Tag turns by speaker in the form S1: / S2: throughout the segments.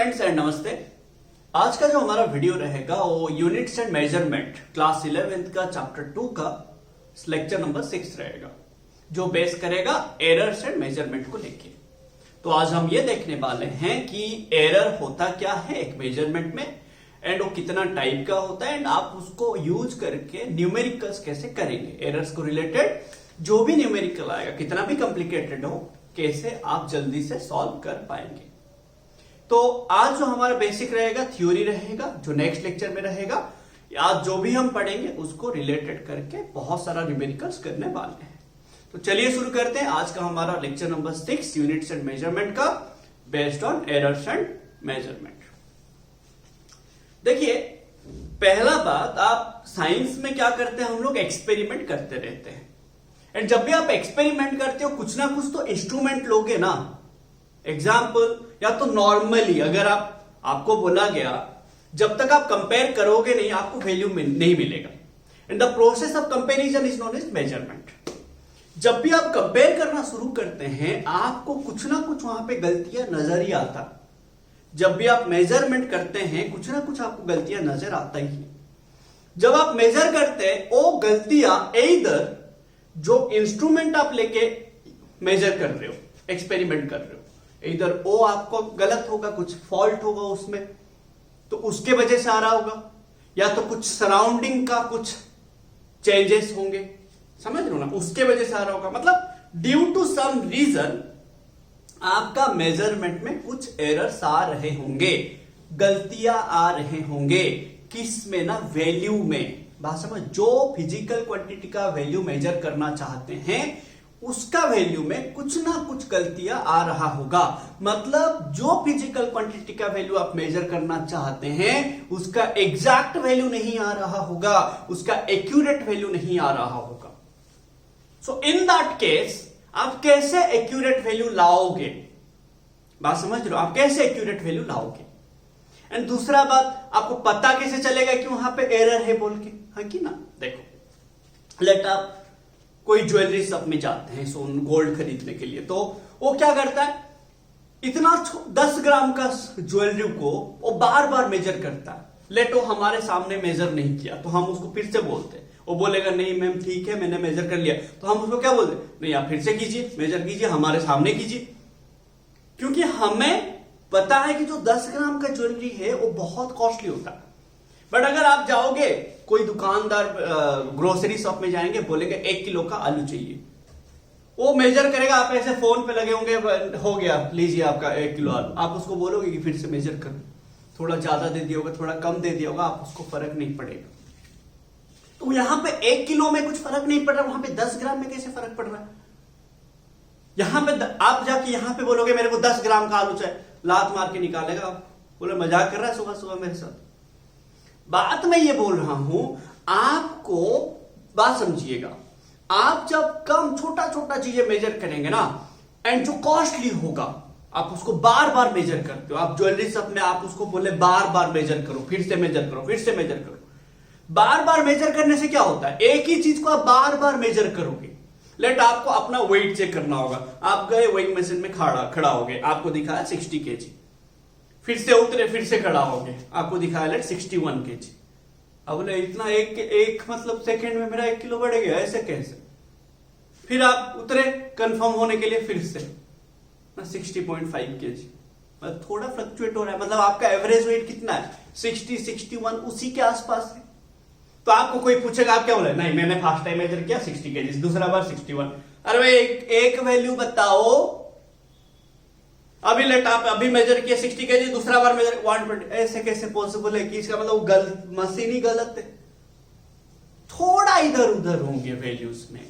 S1: Friends and नमस्ते। आज का जो हमारा वीडियो रहेगा वो units and measurement class 11th का चैप्टर 2 का लेक्चर नंबर 6 रहेगा, जो बेस करेगा एरर्स एंड मेजरमेंट को लेके। तो आज हम ये देखने वाले हैं कि एरर होता क्या है एक मेजरमेंट में एंड वो कितना टाइप का होता है एंड आप उसको यूज करके न्यूमेरिकल्स कैसे करेंगे। एरर्स को रिलेटेड जो भी न्यूमेरिकल आएगा, कितना भी कॉम्प्लिकेटेड हो, कैसे आप जल्दी से सॉल्व कर पाएंगे। तो आज जो हमारा बेसिक रहेगा थ्योरी रहेगा, जो नेक्स्ट लेक्चर में रहेगा, आज जो भी हम पढ़ेंगे उसको रिलेटेड करके बहुत सारा न्यूमेरिकल्स करने वाले हैं। तो चलिए शुरू करते हैं आज का हमारा lecture number 6 units and measurement का, based on errors and measurement. देखिए, पहला बात, आप साइंस में क्या करते हैं, हम लोग एक्सपेरिमेंट करते रहते हैं एंड जब भी आप एक्सपेरिमेंट करते हो कुछ ना कुछ तो इंस्ट्रूमेंट लोगे ना। एग्जाम्पल, या तो नॉर्मली अगर आपको बोला गया जब तक आप कंपेयर करोगे नहीं आपको वैल्यू नहीं मिलेगा and the process of comparison is known as measurement. जब भी आप कंपेयर करना शुरू करते हैं आपको कुछ ना कुछ वहां पे गलतियां नजर ही आता। जब भी आप मेजरमेंट करते हैं कुछ ना कुछ आपको गलतियां नजर आता ही है। जब आप मेजर करते हैं वो गलतियां इधर जो इंस्ट्रूमेंट आप लेके मेजर कर रहे हो, एक्सपेरिमेंट कर रहे हो, इधर वो आपको गलत होगा, कुछ फॉल्ट होगा उसमें, तो उसके वजह से आ रहा होगा, या तो कुछ सराउंडिंग का कुछ चेंजेस होंगे, समझ लो ना, उसके वजह से आ रहा होगा। मतलब ड्यू टू सम रीजन आपका मेजरमेंट में कुछ एरर्स आ रहे होंगे, गलतियां आ रहे होंगे। किस में ना, वैल्यू में। बात समझ, जो फिजिकल क्वांटिटी का वैल्यू मेजर करना चाहते हैं उसका वैल्यू में कुछ ना कुछ गलतियां आ रहा होगा। मतलब जो फिजिकल क्वांटिटी का वैल्यू आप मेजर करना चाहते हैं उसका एग्जैक्ट वैल्यू नहीं आ रहा होगा, उसका एक्यूरेट वैल्यू नहीं आ रहा होगा। सो इन दैट केस आप कैसे एक्यूरेट वैल्यू लाओगे, बात समझ रहे हो, आप कैसे एक्यूरेट वैल्यू लाओगे। एंड दूसरा बात, आपको पता कैसे चलेगा कि वहां पे एरर है बोल के, हाँ कि ना। देखो, लेट आप कोई ज्वेलरी शॉप में जाते हैं सोन गोल्ड खरीदने के लिए, तो वो क्या करता है, इतना 10 ग्राम का ज्वेलरी को वो बार बार मेजर करता है। लेट वो हमारे सामने मेजर नहीं किया तो हम उसको फिर से बोलते हैं, वो बोलेगा नहीं मैम ठीक है मैंने मेजर कर लिया, तो हम उसको क्या बोलते, नहीं आप फिर से कीजिए, मेजर कीजिए, हमारे सामने कीजिए। क्योंकि हमें पता है कि जो 10 ग्राम का ज्वेलरी है वो बहुत कॉस्टली होता है। बट अगर आप जाओगे कोई दुकानदार ग्रोसरी शॉप में जाएंगे, बोलेंगे 1 किलो का आलू चाहिए, वो मेजर करेगा, आप ऐसे फोन पे लगे होंगे, हो गया लीजिए आपका 1 किलो आलू। आप उसको बोलोगे कि फिर से मेजर करो, थोड़ा ज्यादा दे दिया होगा, थोड़ा कम दे दिया होगा, आप उसको फर्क नहीं पड़ेगा। तो यहां पे 1 किलो में कुछ फर्क नहीं पड़ रहा, वहां पे 10 ग्राम में कैसे फर्क पड़ रहा है। यहां पे आप जाके यहां पे बोलोगे मेरे को 10 ग्राम का आलू चाहिए, लात मार के निकालेगा, आप बोले मजाक कर रहा है सुबह सुबह मेरे साथ। बात मैं ये बोल रहा हूं, आपको बात समझिएगा, आप जब कम छोटा छोटा चीजें मेजर करेंगे ना एंड जो कॉस्टली होगा आप उसको बार बार मेजर करते हो। आप ज्वेलरी शॉप में आप उसको बोले बार बार मेजर करो, फिर से मेजर करो, फिर से मेजर करो। बार बार मेजर करने से क्या होता है, एक ही चीज को आप बार बार मेजर करोगे। लेट आपको अपना वेट चेक करना होगा, आप गए वेइंग मशीन में खड़ा हो गए, आपको दिखाया 60 केजी, फिर से उतरे, फिर से खड़ा हो गए, आपको दिखाया लेट 61 केजी। अब बोले इतना एक मतलब सेकंड में मेरा 1 किलो बढ़ गया, ऐसे कैसे। फिर आप उतरे कंफर्म होने के लिए, फिर से 60.5 केजी, मतलब थोड़ा फ्लक्चुएट हो रहा है, मतलब आपका एवरेज वेट कितना है 60, 61 उसी के आसपास है। तो आपको कोई पूछेगा, आप क्या बोले, नहीं मैंने फर्स्ट टाइम मेजर किया 60 केजी, दूसरा बार 61। अरे भाई एक वैल्यू बताओ, अभी लेट आप अभी मेजर किया 60 केजी, दूसरा बार मेजर 120, ऐसे कैसे पॉसिबल है कि इसका मतलब गलत, मशीन ही गलत है। थोड़ा इधर उधर होंगे वैल्यूज में,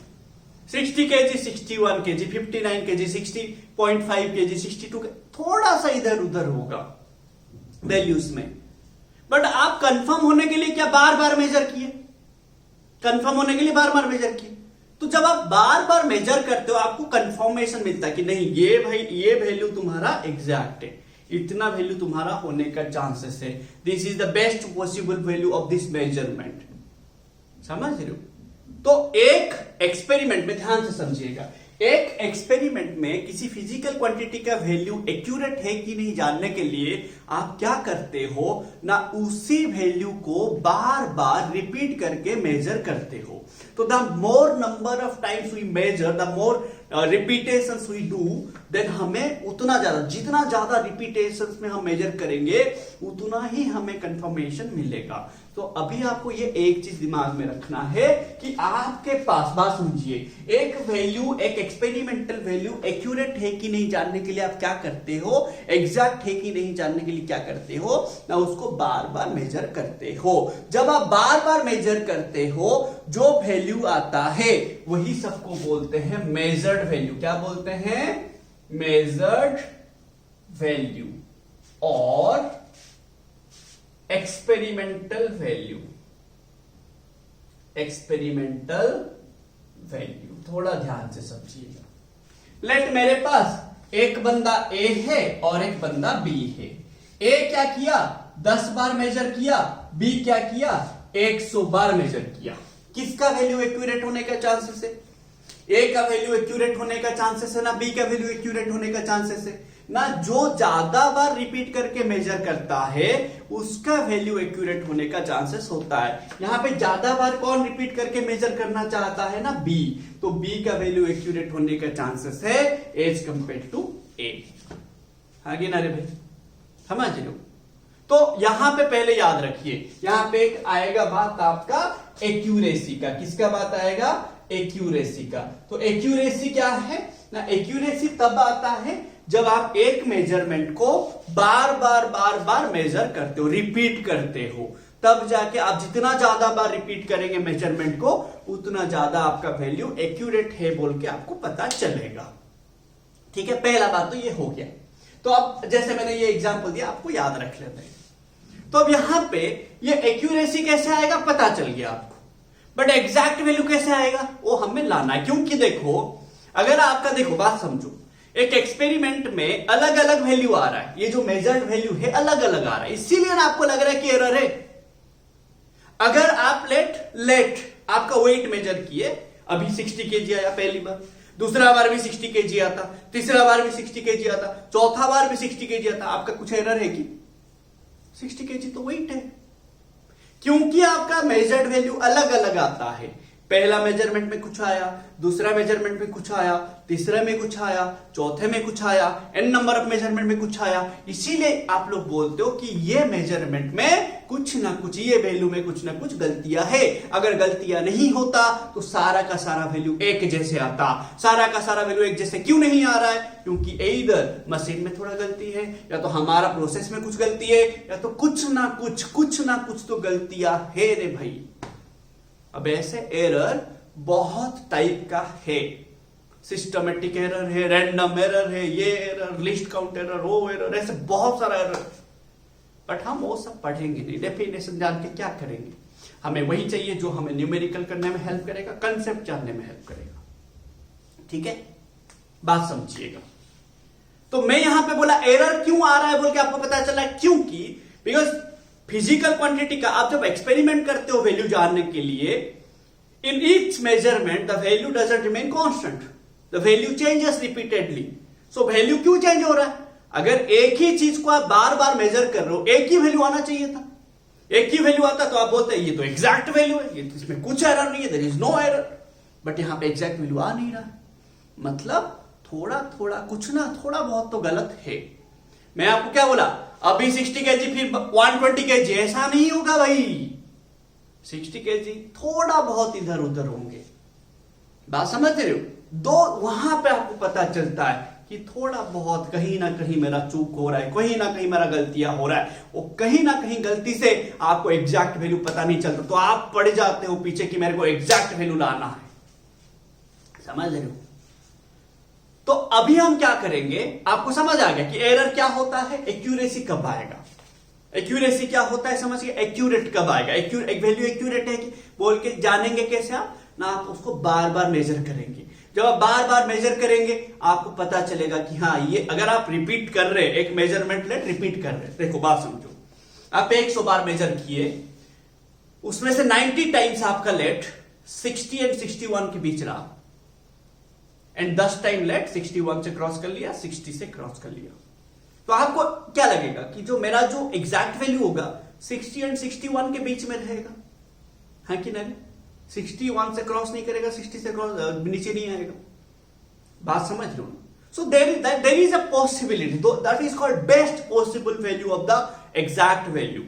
S1: 60 केजी 61 केजी 59 केजी 60.5 केजी 62, थोड़ा सा इधर उधर होगा वैल्यूज में। बट आप कंफर्म होने के लिए क्या बार बार मेजर किए, कंफर्म होने के लिए बार बार मेजर किए। तो जब आप बार बार मेजर करते हो आपको कंफर्मेशन मिलता है कि नहीं ये भाई ये वैल्यू तुम्हारा एग्जैक्ट है, इतना वैल्यू तुम्हारा होने का चांसेस है, this is the best possible value of this measurement. समझ रहे हो। तो एक एक्सपेरिमेंट में ध्यान से समझिएगा, एक एक्सपेरिमेंट में किसी फिजिकल क्वांटिटी का वैल्यू एक्यूरेट है कि नहीं जानने के लिए आप क्या करते हो ना, उसी वैल्यू को बार बार रिपीट करके मेजर करते हो। तो the more number of times we measure, the more repetitions we do, then हमें उतना ज्यादा, जितना ज्यादा रिपीटेशंस में हम मेजर करेंगे उतना ही हमें कंफर्मेशन मिलेगा। तो अभी आपको ये एक चीज दिमाग में रखना है कि आपके पास, बात समझिए, एक वैल्यू, एक एक्सपेरिमेंटल वैल्यू एक्यूरेट है कि नहीं जानने के लिए आप क्या करते हो, एग्जैक्ट है कि नहीं जानने के लिए क्या करते हो ना, उसको बार बार मेजर करते हो। जब आप बार बार मेजर करते हो, जो वैल्यू आता है वही सबको बोलते हैं मेजर्ड वैल्यू। क्या बोलते हैं? मेजर्ड वैल्यू और एक्सपेरिमेंटल वैल्यू। एक्सपेरिमेंटल वैल्यू थोड़ा ध्यान से समझिएगा। लेट मेरे पास एक बंदा ए है और एक बंदा बी है। ए क्या किया? 10 बार मेजर किया। बी क्या किया? 100 बार मेजर किया। किसका वैल्यू एक्यूरेट होने का चांसेस है? ए का वैल्यू एक्यूरेट होने का चांसेस है ना, बी का वैल्यू एक्यूरेट होने का चांसेस है ना। जो ज्यादा बार रिपीट करके मेजर करता है उसका वैल्यू एक्यूरेट होने का चांसेस होता है। यहां पे ज्यादा बार कौन रिपीट करके मेजर करना चाहता है ना, बी। तो बी का वैल्यू एक्यूरेट होने का चांसेस है एज कंपेयर टू ए। आगे ना रे भाई, समझ लो। तो यहां पे पहले याद रखिए, यहां पे एक आएगा बात आपका एक्यूरेसी का। किसका बात आएगा? एक्यूरेसी का। तो एक्यूरेसी क्या है ना, एक्यूरेसी तब आता है जब आप एक मेजरमेंट को बार बार मेजर करते हो, रिपीट करते हो, तब जाके आप जितना ज्यादा बार रिपीट करेंगे मेजरमेंट को उतना ज्यादा आपका वैल्यू एक्यूरेट है बोल के आपको पता चलेगा। ठीक है, पहला बात तो ये हो गया। तो अब जैसे मैंने ये एग्जांपल दिया, आपको याद रख लेते हैं। तो अब यहां पे ये एक्यूरेसी कैसे आएगा पता चल गया आपको, बट एग्जैक्ट वैल्यू कैसे आएगा वो हमें लाना है। क्योंकि देखो, अगर आपका, देखो बात समझो, एक एक्सपेरिमेंट में अलग अलग वैल्यू आ रहा है, ये जो मेजर्ड वैल्यू है अलग अलग आ रहा है, इसीलिए ना आपको लग रहा है कि एरर है। अगर आप लेट आपका वेट मेजर किए, अभी 60 kg आया पहली बार, दूसरा बार भी 60 kg आता, तीसरा बार भी 60 kg आता, चौथा बार भी 60 kg आता, आपका कुछ एरर है कि? 60 kg तो वेट है। क्योंकि आपका मेजर्ड वैल्यू अलग अलग आता है। पहला मेजरमेंट में कुछ आया, दूसरा मेजरमेंट में कुछ आया, तीसरे में कुछ आया, चौथे में कुछ आया, n नंबर ऑफ मेजरमेंट में कुछ आया। इसीलिए आप लोग बोलते हो कि ये मेजरमेंट में कुछ ना कुछ, ये वैल्यू में कुछ ना कुछ गलतियां है। अगर गलतियां नहीं होता तो सारा का सारा वैल्यू एक जैसे आता। सारा का सारा वैल्यू एक जैसे क्यों नहीं आ रहा है? क्योंकि इधर मशीन में थोड़ा गलती है, या तो हमारा प्रोसेस में कुछ गलती है, या तो कुछ ना कुछ तो गलतियां है रे भाई। अब ऐसे एरर बहुत टाइप का है, सिस्टमेटिक एरर है, रैंडम एरर है, ये एरर, लिस्ट काउंट एरर, वो एरर, ऐसे बहुत सारा एरर। बट हम वो सब पढ़ेंगे नहीं, डेफिनेशन जान के क्या करेंगे? हमें वही चाहिए जो हमें न्यूमेरिकल करने में हेल्प करेगा, कंसेप्ट जानने में हेल्प करेगा। ठीक है, बात समझिएगा। तो मैं यहां पे बोला एरर क्यों आ रहा है बोल के आपको पता चला, क्योंकि बिकॉज फिजिकल क्वांटिटी का आप जब एक्सपेरिमेंट करते हो वैल्यू जानने के लिए, इन each measurement the value doesn't remain constant, the value changes repeatedly. So value क्यों चेंज हो रहा है? अगर एक ही चीज को आप बार बार मेजर कर रहे हो, एक ही वैल्यू आना चाहिए था। एक ही वैल्यू आता तो आप बोलते हैं ये तो एग्जैक्ट वैल्यू है, ये तो इसमें कुछ एरर नहीं है, there is no error. But यहां पे एग्जैक्ट वैल्यू आ नहीं रहा है, मतलब थोड़ा कुछ ना थोड़ा बहुत तो गलत है। मैं आपको क्या बोला, अभी 60 kg फिर 120 kg, ऐसा नहीं होगा भाई। 60 kg थोड़ा बहुत इधर उधर होंगे, बात समझ रहे हो? दो वहां पे आपको पता चलता है कि थोड़ा बहुत कहीं ना कहीं मेरा चूक हो रहा है, कहीं ना कहीं मेरा गलतियां हो रहा है, वो कहीं ना कहीं गलती से आपको एग्जैक्ट वैल्यू पता नहीं चलता, तो आप पड़ जाते हो पीछे कि मेरे को एग्जैक्ट वैल्यू लाना है। समझ रहे हो? तो अभी हम क्या करेंगे, आपको समझ आ गया कि एरर क्या होता है, एक्यूरेसी कब आएगा, एक्यूरेसी क्या होता है समझ गए, एक्यूरेट कब आएगा, एक वैल्यू एक्यूरेट है कि बोल के जानेंगे कैसे आप ना, आप उसको बार बार मेजर करेंगे। जब आप बार बार मेजर करेंगे आपको पता चलेगा कि हाँ ये, अगर आप रिपीट कर रहे, एक मेजरमेंट लेट रिपीट कर रहे, देखो बात समझो, आप 100 बार मेजर किए, उसमें से 90 टाइम्स आपका लेट 60 एंड 61 के बीच रहा, एंड 10 टाइम लेट 61 से क्रॉस कर लिया, 60 से क्रॉस कर लिया। तो आपको क्या लगेगा कि जो मेरा जो एग्जैक्ट वैल्यू होगा 60 एंड 61 के बीच में रहेगा, है कि नहीं? 61 से क्रॉस नहीं करेगा, 60 से क्रॉस नीचे नहीं आएगा। बात समझ लो ना? So there is a possibility, that is called best possible value of the exact value.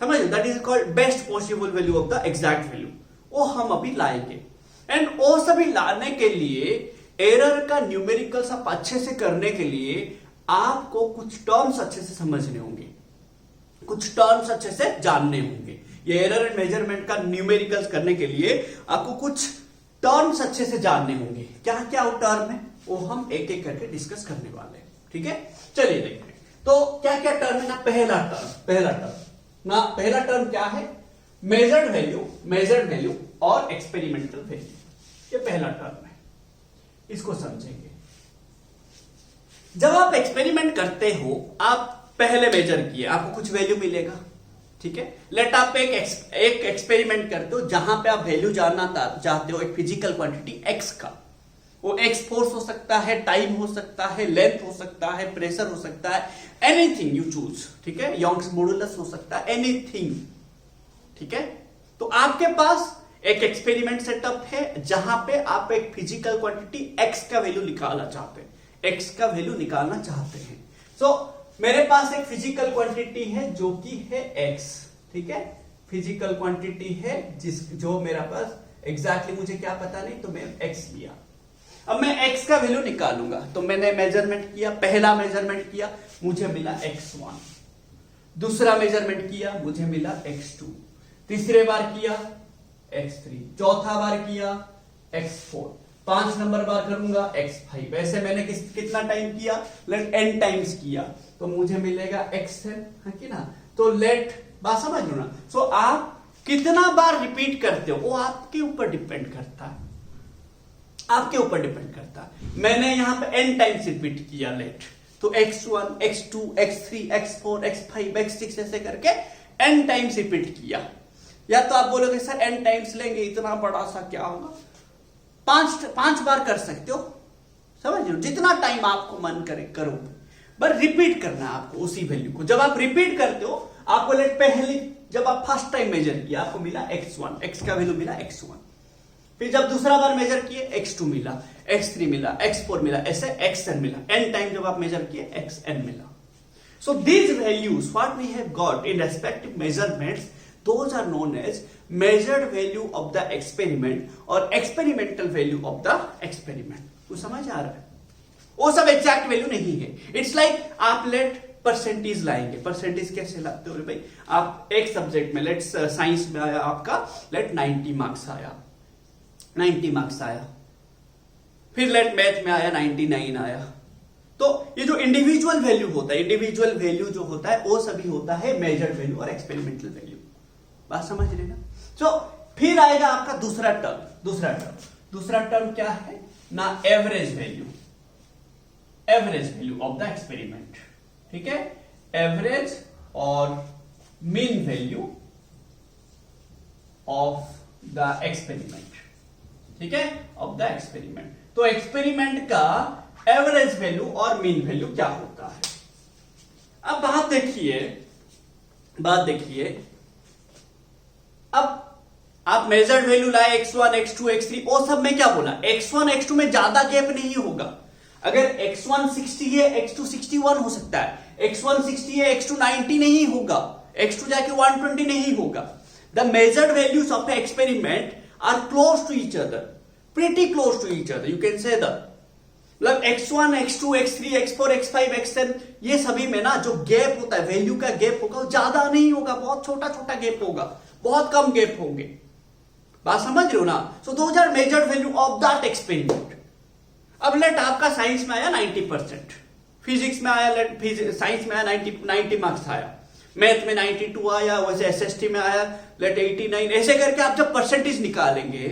S1: समझ लो, that is called best possible value of the exact value. वो हम अभी लाएंगे। एंड वो सभी लाने के लिए एरर का न्यूमेरिकल्स आप अच्छे से करने के लिए आपको कुछ टर्म्स अच्छे से समझने होंगे, कुछ टर्म्स अच्छे से जानने होंगे। ये एरर एंड मेजरमेंट का न्यूमेरिकल्स करने के लिए आपको कुछ टर्म्स अच्छे से जानने होंगे। क्या क्या वो टर्म है वो हम एक एक करके डिस्कस करने वाले हैं, ठीक है? चलिए देखते हैं। तो क्या क्या टर्म है ना? पहला टर्म क्या है? मेजर्ड वैल्यू और एक्सपेरिमेंटल वैल्यू। ये पहला टर्म है, इसको समझेंगे। जब आप एक्सपेरिमेंट करते हो, आप पहले मेजर किए, आपको कुछ वैल्यू मिलेगा, ठीक है? लेट आप एक एक्सपेरिमेंट करते हो जहां पे आप वैल्यू जानना चाहते हो एक फिजिकल क्वांटिटी एक्स का। वो एक्स फोर्स हो सकता है, टाइम हो सकता है, लेंथ हो सकता है, प्रेशर हो सकता है, एनीथिंग यू चूज, ठीक है? यंग्स मॉडुलस हो सकता है, एनीथिंग, ठीक है? तो आपके पास एक एक्सपेरिमेंट सेटअप है जहां पे आप एक फिजिकल क्वांटिटी एक्स का वैल्यू निकालना चाहते हैं, एक्स का वैल्यू निकालना चाहते हैं। सो मेरे पास एक फिजिकल क्वांटिटी है जो कि है एक्स, ठीक है? फिजिकल क्वांटिटी है जो मेरा पास एग्जैक्टली मुझे क्या पता नहीं, तो मैं एक्स लिया। अब मैं x का वैल्यू निकालूंगा, तो मैंने मेजरमेंट किया, पहला मेजरमेंट किया, मुझे मिला x1, दूसरा मेजरमेंट किया, मुझे मिला x2, तीसरे बार किया x3, चौथा बार किया x4, 5 नंबर बार करूंगा x5। ऐसे मैंने कितना टाइम किया? लेट n टाइम्स किया, तो मुझे मिलेगा xn, है कि ना? तो लेट, बात समझ लो ना? सो आप कितना बार रिपीट करते हो वो आपके ऊपर डिपेंड करता है, आपके ऊपर डिपेंड करता है। मैंने यहां पे n टाइम्स रिपीट किया लेट, तो x1, x2, x3, x4, x5, x6 ऐसे करके n टाइम्स रिपीट किया। या तो आप बोलोगे सर n टाइम्स लेंगे इतना बड़ा सा क्या होगा? 5 बार कर सकते हो, समझ लो, जितना टाइम आपको मन करे करो, पर रिपीट करना है आपको उसी वैल्यू को। जब आप रिपीट करते हो, आपको लेट पहले जब आप फर्स्ट टाइम मेजर किया आपको मिला x1, x का वैल्यू मिला x1, फिर जब दूसरा बार मेजर किए x2 मिला, x3 मिला, x4 मिला, ऐसे xn मिला, n टाइम जब आप मेजर किए xn मिला। So these values what we have got in respective measurements, those are known as measured value of the experiment और experimental value of the experiment। तो समझ आ रहा है? वो सब एग्जैक्ट वैल्यू नहीं है। इट्स लाइक आप लेट परसेंटेज लाएंगे। परसेंटेज कैसे लाते हो भाई? आप एक सब्जेक्ट में, लेट साइंस में आया आपका, लेट 90 मार्क्स आया, 90 मार्क्स आया, फिर लेट मैथ में आया 99 आया। तो ये जो इंडिविजुअल वैल्यू होता है, इंडिविजुअल वैल्यू जो होता है वो सभी होता है मेजर्ड वैल्यू और एक्सपेरिमेंटल वैल्यू। बात समझ रहे ना? तो फिर आएगा आपका दूसरा टर्म क्या है ना? Average value of the experiment, ठीक है? एवरेज और mean value of the experiment, ठीक है? Of the experiment. तो एक्सपेरिमेंट का एवरेज वैल्यू और मीन वैल्यू क्या होता है? अब बात देखिए, अब आप मेजर्ड वैल्यू लाए x1, x2, x3, वो सब में क्या बोला? x1, x2 में ज्यादा गैप नहीं होगा। अगर x1 60 है, x2 61 हो सकता है, x1 60 है, x2 90 नहीं होगा, x2 जाके 120 नहीं होगा। The measured values of the experiment are close to each other, pretty close to each other, you can say that। मतलब x1, x2, x3, x4, x5, xn ये सभी में ना जो गैप होता है, वैल्यू का गैप होगा, वो ज्यादा नहीं होगा, बहुत छोटा छोटा गैप होगा, बहुत कम गैप होंगे। बात समझ रहे हो ना? So those are measured value of that experiment. अब लेट आपका साइंस में आया 90%, फिजिक्स में आया, लेट साइंस में आया 90 मार्क्स आया, मैथ में 92 आया, वैसे एसएसटी में आया लेट 89, ऐसे करके आप जब परसेंटेज निकालेंगे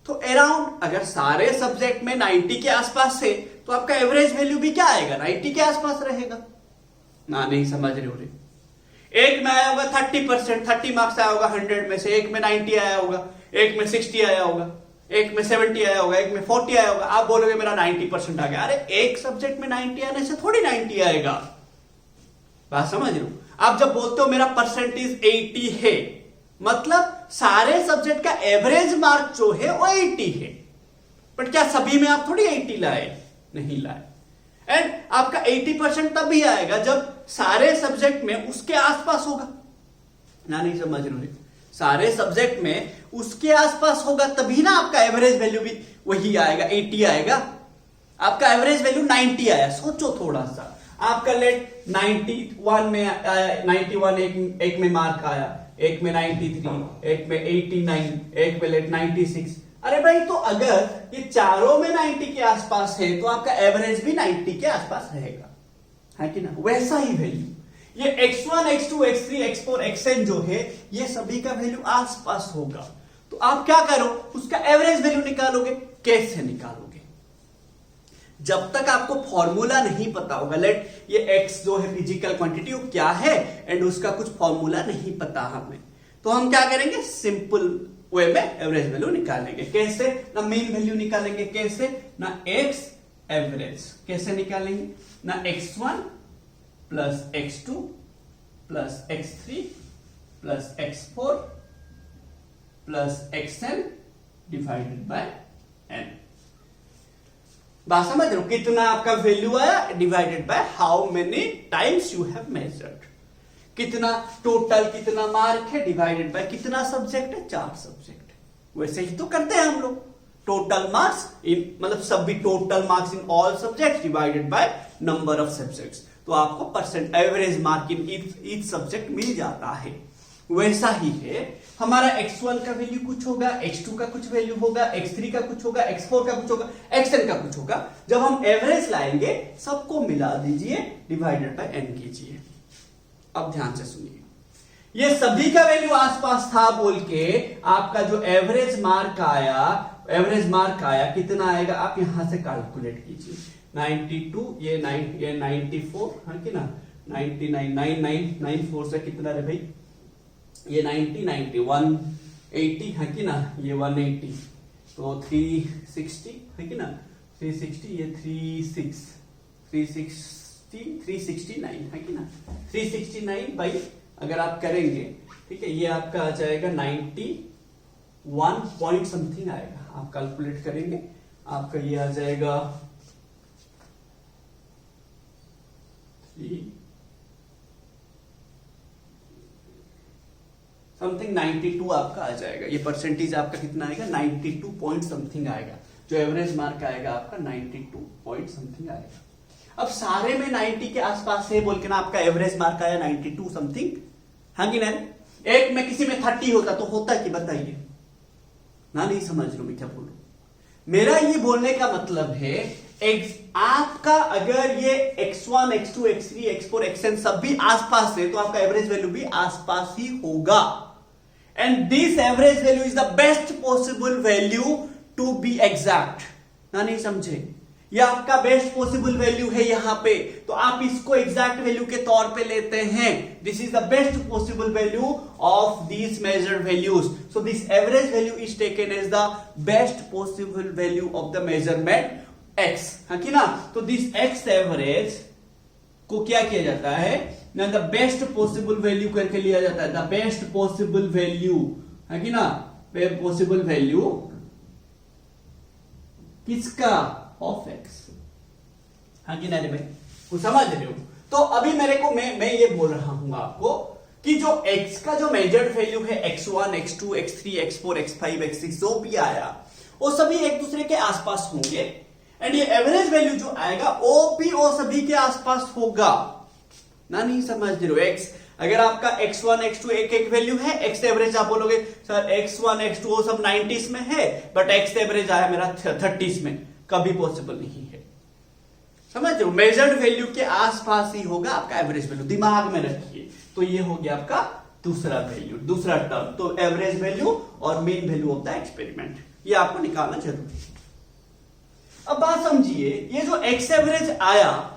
S1: तो अराउंड, अगर सारे सब्जेक्ट में 90 के आसपास से, तो आपका एवरेज वैल्यू भी क्या आएगा? 90 के आसपास रहेगा ना? नहीं समझ रहे हो रे? एक में आया होगा 30%, 30 मार्क्स आया होगा 100 में से, एक में 90 आया होगा, एक में 60 आया होगा, एक में 70 आया होगा, एक में 40 आया होगा, आप बोलोगे मेरा 90% आ गया। अरे एक सब्जेक्ट में 90 आने से थोड़ी 90 आएगा, बात समझ लो। आप जब बोलते हो मेरा परसेंटेज 80 है, मतलब सारे सब्जेक्ट का एवरेज मार्क जो है वो 80 है, बट क्या सभी में आप थोड़ी 80 लाए? नहीं लाए। एंड आपका 80% तभी आएगा जब सारे सब्जेक्ट में उसके आसपास होगा ना, नहीं समझ रहे? सारे सब्जेक्ट में उसके आसपास होगा तभी ना आपका एवरेज वैल्यू भी वही आएगा, 80 आएगा। आपका एवरेज वैल्यू 90 आया, सोचो थोड़ा सा। आपका लेट 91 में 91 एक में मार्क आया, एक में 93, एक में 89, एक में लेट 96। अरे भाई, तो अगर ये चारों में 90 के आसपास है तो आपका एवरेज भी 90 के आसपास रहेगा, है कि ना? वैसा ही वैल्यू ये x1, x2, x3, x4, xn जो है ये सभी का वैल्यू आसपास होगा। तो आप क्या करो, उसका एवरेज वैल्यू निकालोगे। कैसे निकालोगे? जब तक आपको फॉर्मूला नहीं पता होगा, लेट ये x जो है फिजिकल क्वांटिटी वो क्या है एंड उसका कुछ फॉर्मूला नहीं पता हमें, तो हम क्या करेंगे, सिंपल वे में एवरेज वैल्यू निकालेंगे। कैसे? ना मीन वैल्यू निकालेंगे, कैसे ना x एवरेज कैसे निकालेंगे, ना x1 plus x2 plus x3 plus x4 plus xn divided by n। बात समझ रहे हो? कितना आपका वैल्यू आया divided by how many times you have measured. कितना टोटल कितना मार्क है डिवाइडेड बाय कितना सब्जेक्ट है, 4 सब्जेक्ट। वैसे ही तो करते हैं हम लोग, टोटल मार्क्स इन मतलब सभी total marks in all subjects divided by number of subjects, तो आपको percent average mark in each subject मिल जाता है। वैसा ही है हमारा x1 का वैल्यू कुछ होगा, x2 का कुछ वैल्यू होगा, x3 का कुछ होगा, x4 का कुछ होगा, xn का कुछ होगा। जब हम एवरेज लाएंगे सबको मिला दीजिए, डिवाइडेड बाय n कीजिए। अब ध्यान से सुनिए, ये सभी का वैल्यू आसपास था बोल के आपका जो एवरेज मार्क आया कितना आएगा, आप यहां से कैलकुलेट कीजिए। 92 ये 94 है कि ना, 99 94 से कितना है भाई, ये 90 180 है कि ना, ये 180 तो 360 है कि ना, 360 ये 369 है कि ना, 369 भाई अगर आप करेंगे, ठीक है, ये आपका आ जाएगा 91 पॉइंट समथिंग आएगा। आप कैलकुलेट करेंगे, आपका ये आ जाएगा समथिंग 92 आपका आ जाएगा। ये परसेंटेज आपका कितना आएगा, 92 पॉइंट समथिंग आएगा। जो एवरेज मार्क आएगा आपका 92 पॉइंट समथिंग आएगा। अब सारे में 90 के आसपास है बोल के ना आपका एवरेज मार्क आया 92 समथिंग, हाँ कि नहीं? एक में किसी में 30 होता तो होता कि बताइए ना, नहीं समझ लो मैं क्या बोलूं। मेरा ये बोलने का मतलब है आपका अगर ये x1, x2, x3, x4, xn सब भी आसपास है तो आपका एवरेज वैल्यू भी आसपास ही होगा। And this average value is the best possible value to be exact. ना नहीं समझे? ये आपका बेस्ट पॉसिबल वैल्यू है यहां पे, तो आप इसको एग्जैक्ट वैल्यू के तौर पे लेते हैं। This is the best possible value of these measured values, so this average value is taken as the best possible value of the measurement x, है कि ना? तो दिस x एवरेज को क्या किया जाता है ना, द बेस्ट पॉसिबल वैल्यू करके लिया जाता है। द बेस्ट पॉसिबल वैल्यू, है कि ना, पॉसिबल वैल्यू किसका, ऑफ x, हाँ कि नहीं भाई? कुछ समझ रहे हो? तो अभी मेरे को मैं ये बोल रहा हूं आपको कि जो x का जो मेजर्ड वैल्यू है, x1, x2, x3, x4, x5, x6 जो भी आया वो सभी एक दूसरे के आसपास होंगे। एंड ये एवरेज वैल्यू जो आएगा वो भी वो सभी के आसपास होगा। ना नहीं समझ रहे हो? x अगर आपका x1, x2 एक एक वैल्यू है, x एवरेज आप बोलोगे सर x1, x2 वो सब 90s में है, बट x एवरेज आया मेरा 30s में, कभी पॉसिबल नहीं है। समझ रहे हो? मेजर्ड वैल्यू के आसपास ही होगा आपका एवरेज वैल्यू, दिमाग में रखिए। तो ये हो गया आपका दूसरा वैल्यू, दूसरा टर्म। तो एवरेज वैल्यू और mean value of the experiment, ये आपको निकालना जरूरी है। अब बात समझिए, ये जो x एवरेज आया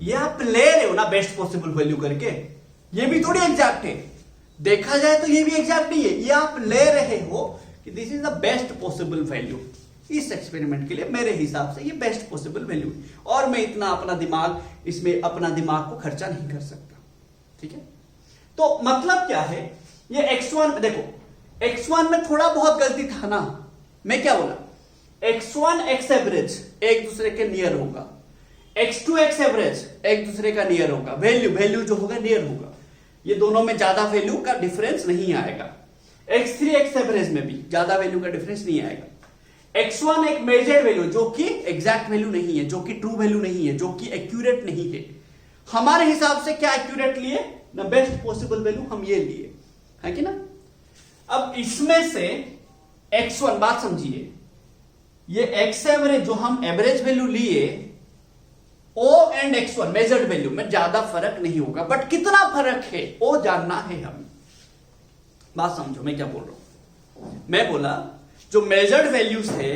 S1: ये आप ले रहे हो ना बेस्ट पॉसिबल वैल्यू करके, ये भी थोड़ी एग्जैक्ट है। देखा जाए तो ये भी एग्जैक्ट नहीं है, ये आप ले रहे हो कि this is the best possible value इस एक्सपेरिमेंट के लिए, मेरे हिसाब से ये बेस्ट पॉसिबल वैल्यू है, और मैं इतना अपना दिमाग इसमें अपना दिमाग को खर्चा नहीं कर सकता। ठीक है, तो मतलब क्या है, ये x1 देखो, x1 में थोड़ा बहुत गलती था ना, मैं क्या बोला, x1 x एवरेज एक दूसरे के नियर होगा, x2 x एवरेज एक दूसरे का नियर होगा, वैल्यू जो होगा नियर होगा, ये दोनों में ज्यादा वैल्यू का डिफरेंस नहीं आएगा। x3 x एवरेज में भी ज्यादा वैल्यू का डिफरेंस नहीं आएगा। x1 एक मेजर्ड वैल्यू जो कि एग्जैक्ट वैल्यू नहीं है, जो कि ट्रू वैल्यू नहीं है, जो कि एक्यूरेट नहीं है, हमारे हिसाब से क्या एक्यूरेट लिए ना, बेस्ट पॉसिबल वैल्यू हम ये लिए, है कि ना। अब इसमें से x1, बात समझिए, ये x एवरेज जो हम एवरेज वैल्यू लिए, o and x1 measured value में ज्यादा फर्क नहीं होगा, बट कितना फर्क है वो जानना है हमें। बात समझो मैं क्या बोल रहा हूं, मैं बोला जो मेजर्ड वैल्यूज है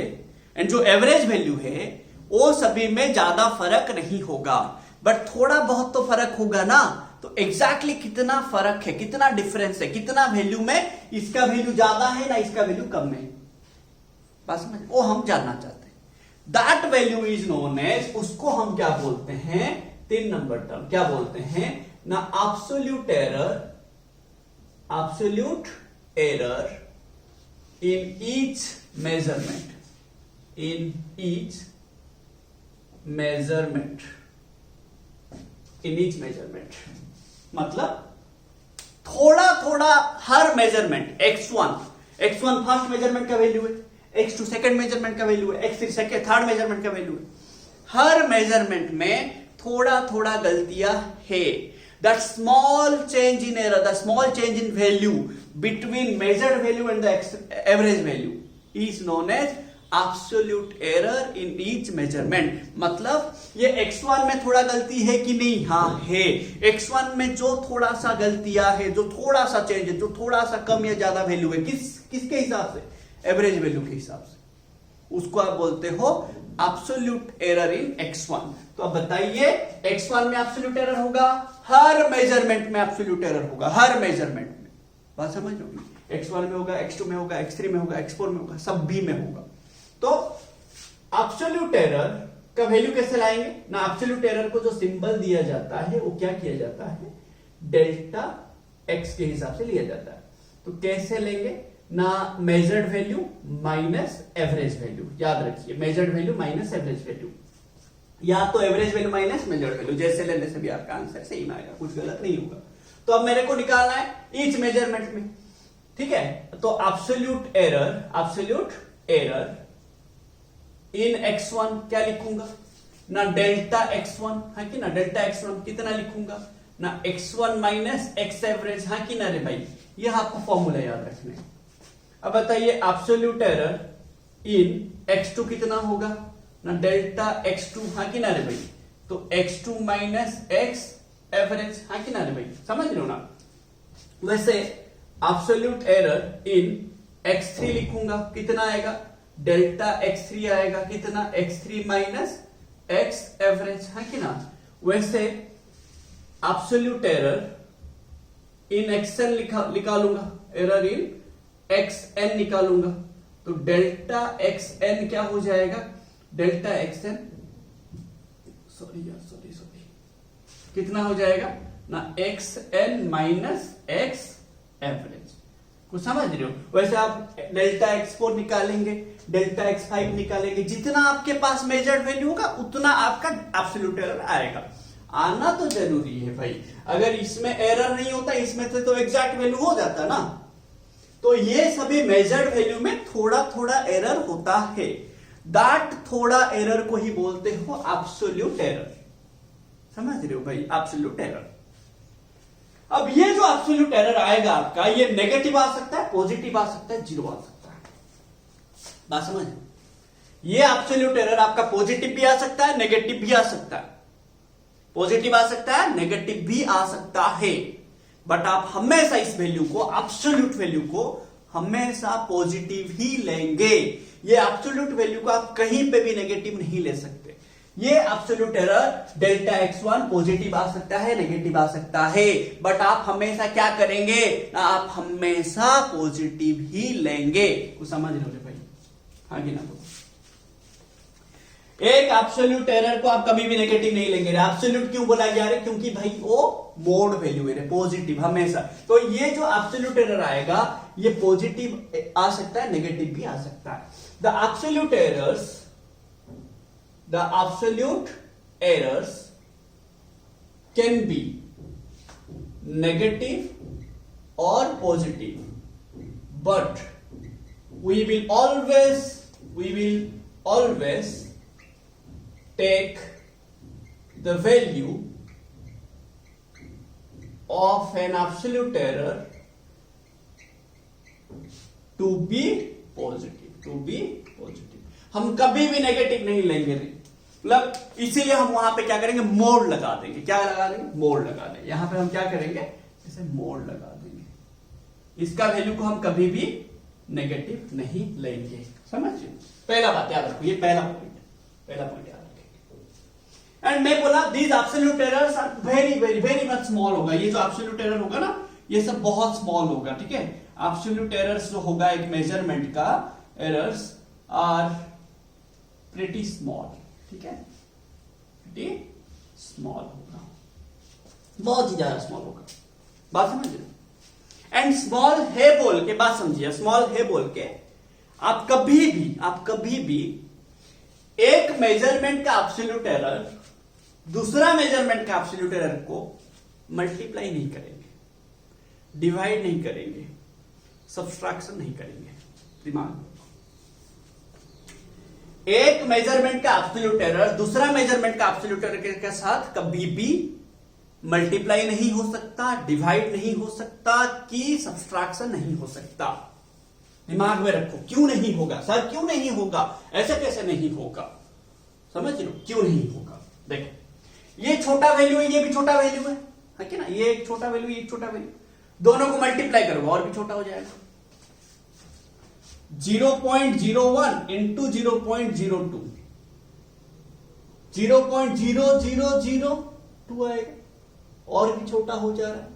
S1: एंड जो एवरेज वैल्यू है वो सभी में ज्यादा फर्क नहीं होगा, बट थोड़ा बहुत तो फर्क होगा ना। तो एग्जैक्टली कितना फर्क है, कितना डिफरेंस है, कितना वैल्यू में इसका वैल्यू ज्यादा है ना इसका वैल्यू कम है, बस समझ, वो हम जानना चाहते हैं। That value is known as, उसको हम क्या बोलते हैं, 3 नंबर टर्म क्या बोलते हैं ना, absolute error in each measurement, मतलब थोड़ा थोड़ा हर मेजरमेंट, x1 फर्स्ट मेजरमेंट का वैल्यू है, x2 सेकंड मेजरमेंट का वैल्यू है, x3 थर्ड मेजरमेंट का वैल्यू है, हर मेजरमेंट में थोड़ा थोड़ा गलतियां है। That small change in error, the small change in value between measured value and the average value is known as absolute error in each measurement। मतलब ये x1 में थोड़ा गलती है कि नहीं, हाँ है। x1 में जो थोड़ा सा गलतियां है, जो थोड़ा सा चेंज है, जो थोड़ा सा कम या ज्यादा वैल्यू है, किसके हिसाब से, एवरेज वैल्यू के हिसाब से, उसको आप बोलते हो एब्सोल्यूट एरर इन x1। तो अब बताइए, x1 में एब्सोल्यूट एरर होगा, हर मेजरमेंट में एब्सोल्यूट एरर होगा, हर मेजरमेंट में, बात समझ लो, x1 में होगा, x2 में होगा, x3 में होगा, x4 में होगा, सब भी में होगा। तो एब्सोल्यूट एरर का वैल्यू कैसे लाएंगे ना, एब्सोल्यूट एरर को जो सिंबल दिया जाता है वो क्या किया जाता है, डेल्टा x के हिसाब से लिया जाता है। तो कैसे लेंगे ना, measured value minus average value, याद रखिए, measured value minus average value, या तो average value minus measured value, जैसे लेने से भी आपका आंसर सही में आएगा, कुछ गलत नहीं होगा। तो अब मेरे को निकालना है ईच मेजरमेंट में, ठीक है। तो एब्सोल्यूट एरर इन x1 क्या लिखूंगा ना, डेल्टा x1, है कि ना, डेल्टा x1 कितना लिखूंगा ना, x1 माइनस x एवरेज, हाँ कि ना रे भाई, ये आपको फॉर्मूला याद रखना है। अब बताइए एब्सोल्यूट एरर इन x2 कितना होगा ना, डेल्टा x2, हाँ कि ना रे भाई, तो x2 माइनस x एवरेज, हाँ कि ना रे भाई, समझ लो ना। वैसे एब्सोल्यूट एरर इन x3 लिखूंगा, कितना आएगा, डेल्टा x3 आएगा, कितना, x3 माइनस x एवरेज, हाँ कि ना। वैसे एब्सोल्यूट एरर इन xn निकालूंगा, एरर इन xn निकालूंगा, तो डेल्टा xn क्या हो जाएगा, डेल्टा xn, सॉरी कितना हो जाएगा ना, xn माइनस x एवरेज, कुछ समझ रहे हो। वैसे आप डेल्टा x4 निकालेंगे, डेल्टा x5 निकालेंगे, जितना आपके पास मेजर्ड वैल्यू होगा उतना आपका एब्सोल्यूट एरर आएगा। आना तो जरूरी है भाई, अगर इसमें एरर नहीं होता, इसमें तो एग्जैक्ट वैल्यू हो जाता ना। तो ये सभी मेजर्ड वैल्यू में थोड़ा थोड़ा एरर होता है, दैट थोड़ा एरर को ही बोलते हो एब्सोल्यूट एरर, समझ रहे हो भाई, एब्सोल्यूट एरर। अब ये जो एब्सोल्यूट एरर आएगा आपका, ये नेगेटिव आ सकता है, पॉजिटिव आ सकता है, जीरो आ सकता है, बात समझ। ये एब्सोल्यूट एरर आपका पॉजिटिव भी आ सकता है, नेगेटिव भी आ सकता है, पॉजिटिव आ सकता है, नेगेटिव भी आ सकता है, बट आप हमेशा इस वैल्यू को, एब्सोल्यूट वैल्यू को हमेशा पॉजिटिव ही लेंगे। ये एब्सोल्यूट वैल्यू को आप कहीं पे भी नेगेटिव नहीं ले सकते। ये absolute error delta x1 positive आ सकता है, नेगेटिव आ सकता है, बट आप हमेशा क्या करेंगे, आप हमेशा पॉजिटिव ही लेंगे। कुछ समझ रहे हो भाई? हाँ कि ना? एक एब्सोल्यूट एरर को आप कभी भी नेगेटिव नहीं लेंगे। एब्सोल्यूट क्यों बोला जा रहा है? क्योंकि भाई वो मोड वैल्यू है पॉजिटिव हमेशा। तो ये जो एब्सोल्यूट एरर आएगा ये पॉजिटिव आ सकता है, नेगेटिव भी आ सकता है। The absolute errors can be negative और positive, but we will always take the value of an absolute error to be positive। हम कभी भी नेगेटिव नहीं लेंगे, मतलब इसीलिए हम वहां पे क्या करेंगे, मोड लगा देंगे। क्या लगा देंगे? मोड लगा देंगे। यहां पे हम क्या करेंगे, जैसे मोड लगा देंगे। इसका वैल्यू को हम कभी भी नेगेटिव नहीं लेंगे। समझिए, पहला बात याद रखो, ये पहला पॉइंट याद रखेंगे। एंड मैं बोला these absolute errors are very very very much small होगा। ये जो एब्सोल्यूट एरर होगा ना, ये सब बहुत स्मॉल होगा, ठीक है। एब्सोल्यूट एरर्स जो होगा एक मेजरमेंट का, एरर्स आर प्रिटी स्मॉल, ठीक है, प्रिटी स्मॉल होगा, बहुत ही ज्यादा स्मॉल होगा। बात समझ रहे? एंड स्मॉल है बोल के, बात समझिए, स्मॉल है बोल के आप कभी भी एक मेजरमेंट का एब्सोल्यूट एरर दूसरा मेजरमेंट का एब्सोल्यूट एरर को मल्टीप्लाई नहीं करेंगे, डिवाइड नहीं करेंगे, सब्सट्रैक्शन नहीं करेंगे। दिमाग में, एक मेजरमेंट का एब्सोल्यूट एरर दूसरा मेजरमेंट का एब्सोल्यूट एरर के साथ कभी भी मल्टीप्लाई नहीं हो सकता, डिवाइड नहीं हो सकता, कि सब्सट्रैक्शन नहीं हो सकता। दिमाग में रखो, क्यों नहीं होगा सर, क्यों नहीं होगा, ऐसे कैसे नहीं होगा? समझ लो क्यों नहीं होगा। देखो, ये छोटा वैल्यू है, ये भी छोटा वैल्यू है कि ना, ये एक छोटा वैल्यू, ये एक छोटा वैल्यू, दोनों को मल्टीप्लाई करोगे और भी छोटा हो जाएगा। 0.01 इंटू 0.02 0.0002 आएगा, और भी छोटा हो जा रहा है।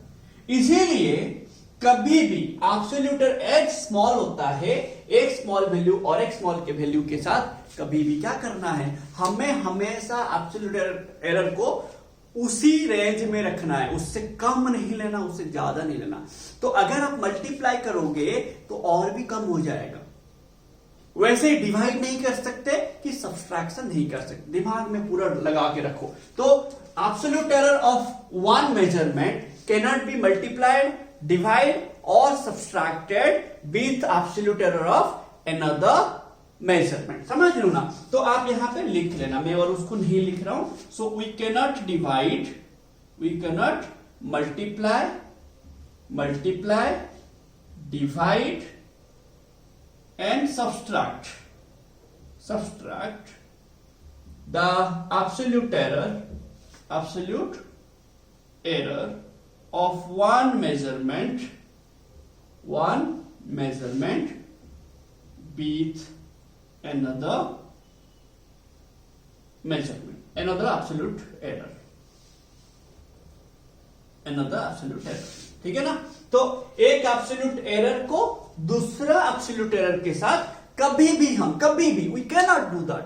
S1: इसीलिए कभी भी एब्सोल्यूट एच स्मॉल होता है, एक स्मॉल वैल्यू और एक स्मॉल के वैल्यू के साथ कभी भी क्या करना है, हमें हमेशा एब्सोल्यूट एरर को उसी रेंज में रखना है, उससे कम नहीं लेना, उससे ज्यादा नहीं लेना। तो अगर आप मल्टीप्लाई करोगे तो और भी कम हो जाएगा। वैसे डिवाइड नहीं कर सकते कि सब्सट्रैक्शन नहीं कर सकते। दिमाग में पूरा लगा के रखो। तो absolute error of one measurement cannot be multiplied, divide और subtracted with absolute error of another measurement. समझ लो ना? तो आप यहां पे लिख लेना, मैं और उसको नहीं लिख रहा हूं। So we cannot divide, we cannot multiply, divide and subtract the absolute error of one measurement with another measurement, another absolute error, ठीक है ना? तो एक एब्सोल्यूट एरर को दूसरा एब्सोल्यूट एरर के साथ कभी भी we can not do that,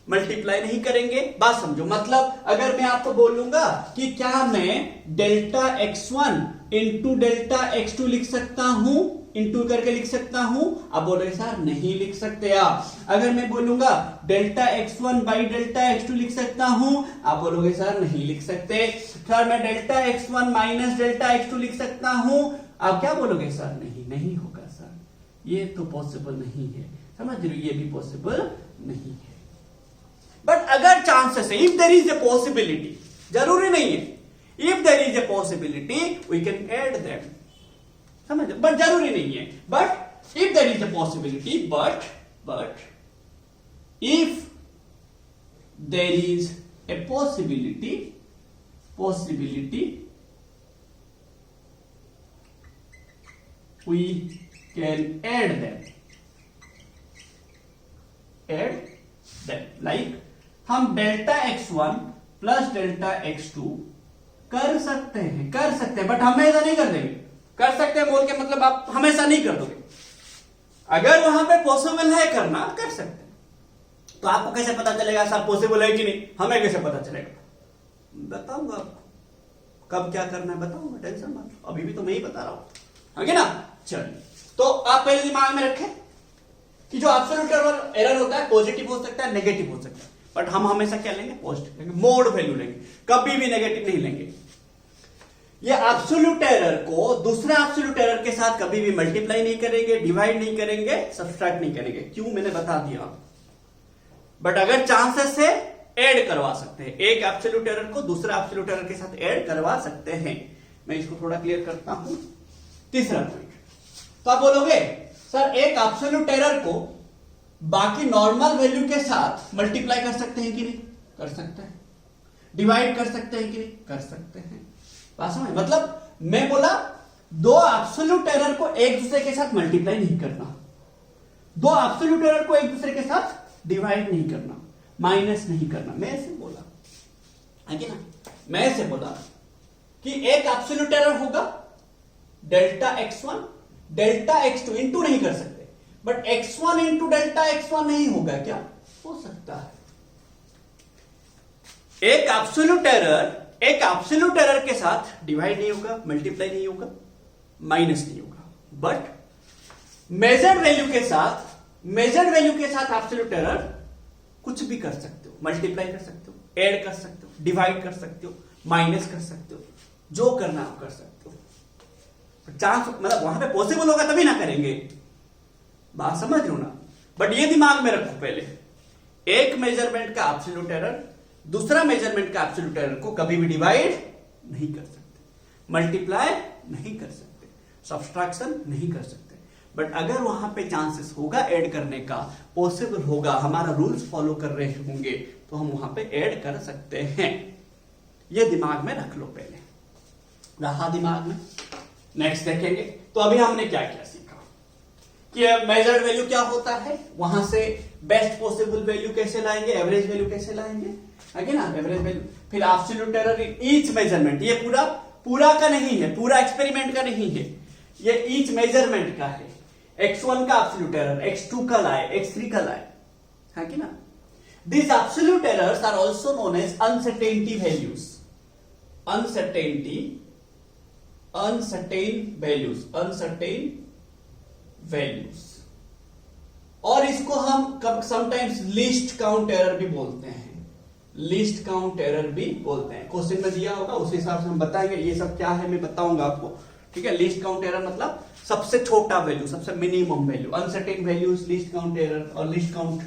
S1: multiply नहीं करेंगे। बात समझो, मतलब अगर मैं आपको बोलूंगा कि क्या मैं delta x1 into delta x2 लिख सकता हूं, इंटू करके लिख सकता हूं, आप बोलोगे सर नहीं लिख सकते आप। अगर मैं बोलूंगा delta x1 by delta x2 लिख सकता हूं, आप बोलोगे सर नहीं लिख सकते। सर मैं delta x1 minus delta x2 लिख सकता हूं, आप क्या बोलोगे सर नहीं होगा सर, ये तो पॉसिबल नहीं है। समझ रहे हो? ये भी पॉसिबल नहीं है। बट अगर चांसेस है, if there is a possibility, जरूरी नहीं है, if there is a possibility we can add them. समझ, बट जरूरी नहीं है। But if there is a possibility, but if there is a possibility we can add them like हम delta x1 plus delta x2 कर सकते हैं but हमेशा नहीं कर देंगे। कर सकते हैं बोल के मतलब आप हमेशा नहीं कर दोगे। अगर वहां पे पॉसिबल है करना, कर सकते हैं। तो आपको कैसे पता चलेगा सर पॉसिबल है कि नहीं? हमें कैसे पता चलेगा? बताऊंगा आपको कब क्या करना है, बताऊंगा, टेंशन मत, अभी भी तो मैं ही बता रहा हूं, है ना। चलिए, तो आप पहले दिमाग में रखें कि जो एब्सोल्यूट एरर होता है पॉजिटिव हो सकता है, नेगेटिव हो सकता है, बट हम हमेशा क्या लेंगे? पॉजिटिव लेंगे, मोड वैल्यू लेंगे, कभी भी नेगेटिव नहीं लेंगे। ये एब्सोल्यूट एरर को दूसरे एब्सोल्यूट एरर के साथ कभी भी मल्टीप्लाई नहीं करेंगे, डिवाइड नहीं करेंगे, सब्सट्रैक्ट नहीं करेंगे। क्यों? मैंने बता दिया। बट अगर चांसेस है ऐड करवा सकते हैं, एक एब्सोल्यूट एरर को दूसरा एब्सोल्यूट एरर के साथ ऐड करवा सकते हैं। मैं इसको थोड़ा क्लियर करता हूं। तीसरा पॉइंट, तो आप बोलोगे सर एक एब्सोल्यूट एरर को बाकी नॉर्मल वैल्यू के साथ मल्टीप्लाई कर सकते हैं कि नहीं? कर सकते हैं। डिवाइड कर सकते हैं कि नहीं? कर सकते हैं। बात समझ? मतलब मैं बोला दो एब्सोल्यूट एरर को एक दूसरे के साथ मल्टीप्लाई नहीं करना, दो एब्सोल्यूट एरर को एक दूसरे के साथ डिवाइड नहीं करना, माइनस नहीं करना। मैं ऐसे बोला है कि ना, मैं ऐसे बोला कि एक एब्सोल्यूट एरर होगा delta x1 delta x2, into नहीं कर सकते, but x1 into delta x1 नहीं होगा क्या? हो सकता है। एक एब्सोल्यूट एरर के साथ डिवाइड नहीं होगा, मल्टीप्लाई नहीं होगा, माइनस नहीं होगा, बट मेजर्ड वैल्यू के साथ एब्सोल्यूट एरर कुछ भी कर सकते हो, मल्टीप्लाई कर सकते हो, ऐड कर सकते हो, डिवाइड कर सकते हो, माइनस कर सकते हो, जो करना आप कर सकते हो। चांस मतलब वहां पे पॉसिबल होगा तभी ना करेंगे, बात समझ लो ना। बट ये दिमाग में रखो पहले, एक मेजरमेंट का एब्सोल्यूट एरर दूसरा मेजरमेंट का एब्सोल्यूट एरर को कभी भी डिवाइड नहीं कर सकते, मल्टीप्लाई नहीं कर सकते, सब्सट्रैक्शन नहीं कर सकते। बट अगर वहां पे चांसेस होगा ऐड करने का, पॉसिबल होगा, हमारा रूल्स फॉलो कर रहे होंगे, तो हम वहां पे ऐड कर सकते हैं। ये दिमाग में रख लो पहले, रहा दिमाग में। नेक्स्ट देखेंगे। तो अभी हमने क्या क्या सीखा कि मेजर्ड वैल्यू क्या होता है, वहां से बेस्ट पॉसिबल वैल्यू कैसे लाएंगे, एवरेज वैल्यू कैसे लाएंगे, है ना, एवरेज वैल्यू। फिर absolute error in each measurement, ये पूरा का नहीं है, पूरा एक्सपेरिमेंट का नहीं है, ये ईच मेजरमेंट का है। x1 का एब्सोल्यूट एरर, x2 का लाए, x3 का लाए, है कि ना। These absolute errors are also known as uncertainty values. uncertain values. और इसको हम समटाइम्स लीस्ट काउंट एरर भी बोलते हैं, लीस्ट काउंट एरर भी बोलते हैं। क्वेश्चन में दिया होगा उस हिसाब से हम बताएंगे ये सब क्या है, मैं बताऊंगा आपको, ठीक है। लीस्ट काउंट एरर मतलब सबसे छोटा वैल्यू, सबसे minimum value, uncertain values, least count error और लीस्ट काउंट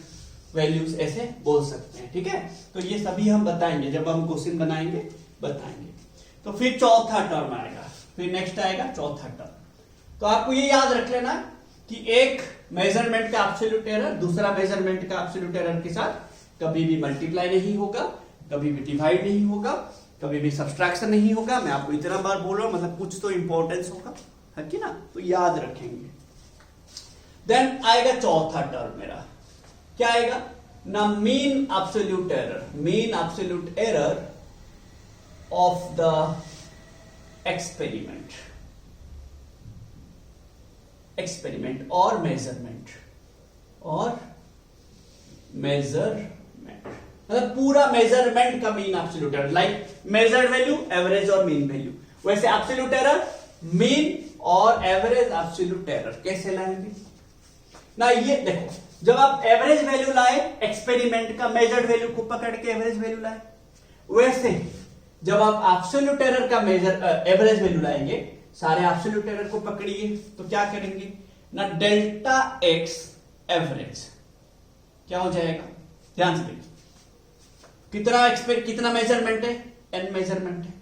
S1: वैल्यूज ऐसे बोल सकते हैं, ठीक है। तो ये सभी हम बताएंगे जब हम क्वेश्चन बनाएंगे, बताएंगे। तो फिर चौथा टर्म आएगा, फिर नेक्स्ट आएगा चौथा टर्म। तो आपको ये याद रख लेना कि एक मेजरमेंट का एब्सोल्यूट एरर दूसरा मेजरमेंट का एब्सोल्यूट एरर के साथ कभी भी मल्टीप्लाई नहीं होगा, कभी भी डिवाइड नहीं होगा, कभी भी सब्सट्रैक्शन नहीं होगा। मैं आपको इतना बार बोल रहा हूं, मतलब कुछ तो इंपॉर्टेंस होगा, है कि ना, तो याद रखेंगे। देन आएगा चौथा टर्म मेरा, क्या आएगा ना, mean absolute error, mean absolute error of the experiment और मेजरमेंट मतलब पूरा मेजरमेंट का mean absolute error, like measured value, average और मीन वैल्यू, वैसे एब्सोल्यूट एरर, मीन और एवरेज एब्सोल्यूट एरर कैसे लाएंगे ना। ये देखो, जब आप एवरेज वैल्यू लाए एक्सपेरिमेंट का, मेजर्ड वैल्यू को पकड़ के एवरेज वैल्यू लाए, वैसे जब आप एब्सोल्यूट एरर का एवरेज वैल्यू लाएंगे, सारे एब्सोल्यूट एरर को पकड़िए, तो क्या करेंगे ना, डेल्टा एक्स एवरेज क्या हो जाएगा, ध्यान से देखिए। कितना मेजरमेंट है, n मेजरमेंट है।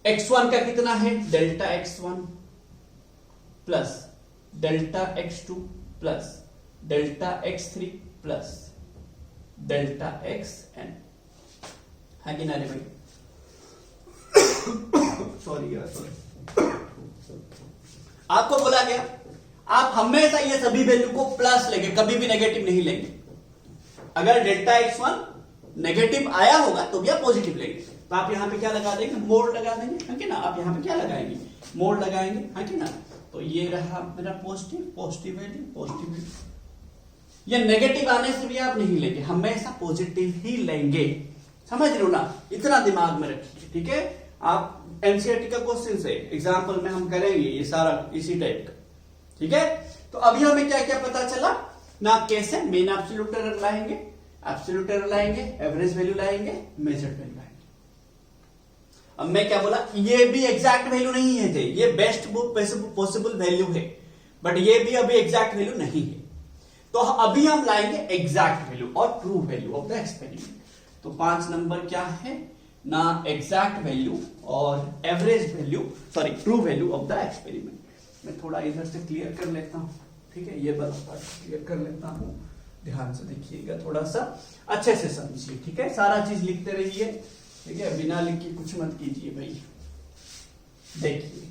S1: x1 का कितना है, delta x1 plus delta x2 plus delta x3 plus delta xn, है कि ना रे भाई? सॉरी यार, सॉरी। आपको बोला गया आप हमेशा ये सभी वैल्यू को प्लस लेंगे, कभी भी नेगेटिव नहीं लेंगे। अगर डेल्टा x1 नेगेटिव आया होगा तो भी आप पॉजिटिव लेंगे, तो आप यहां पे क्या लगा देंगे, मोड लगा देंगे, है कि ना। आप यहां पे क्या लगाएंगे, मोड लगाएंगे, है कि ना। तो ये रहा मेरा पॉजिटिव वैल्यू। ये नेगेटिव आने से भी आप नहीं लेंगे, हमेशा पॉजिटिव ही लेंगे, समझ रहे हो ना। इतना दिमाग में रखिए, ठीक है। आप एनसीईआरटी का क्वेश्चन से एग्जाम्पल में हम करेंगे ये सारा इसी टाइप का, ठीक है। तो अभी हमें क्या क्या पता चला ना, कैसे मेन एब्सोल्यूट एरर लाएंगे, एवरेज वैल्यू लाएंगे, मेजर्ड वैल्यू लाएंगे। अब मैं क्या बोला, ये भी एग्जैक्ट वैल्यू नहीं है, ये बेस्ट पॉसिबल वैल्यू है, बट ये भी अभी एग्जैक्ट वैल्यू नहीं है। तो अभी हम लाएंगे एग्जैक्ट वैल्यू और true value of the experiment. तो 5 नंबर क्या है ना, एग्जैक्ट वैल्यू और average value, sorry true value of the experiment. मैं थोड़ा इधर से क्लियर कर लेता हूं, ठीक है, ये वाला क्लियर कर लेता हूं, ध्यान से देखिएगा, थोड़ा सा अच्छे से समझिए, ठीक है। सारा चीज लिखते रहिए, ठीक है, बिना लिखे कुछ मत कीजिए भाई। देखिए,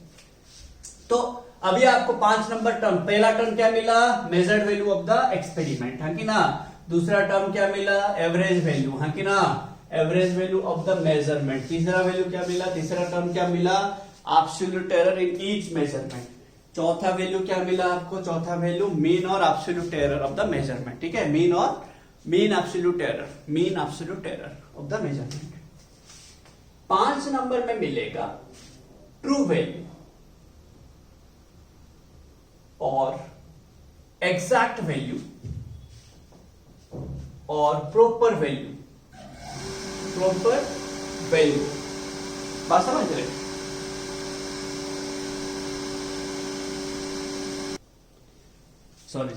S1: तो अभी आपको 5 नंबर टर्म, पहला टर्म क्या मिला, measured value of the experiment, है कि ना। दूसरा टर्म क्या मिला, एवरेज वैल्यू, है कि ना, average value of the measurement. तीसरा वैल्यू क्या मिला, तीसरा टर्म क्या मिला, absolute error in each measurement. चौथा वैल्यू क्या मिला आपको, चौथा वैल्यू मीन और absolute error of the measurement, ठीक है, mean absolute error of the measurement. 5 number में मिलेगा ट्रू वैल्यू और एग्जैक्ट वैल्यू और प्रॉपर वैल्यू, बात समझ रहे। सॉरी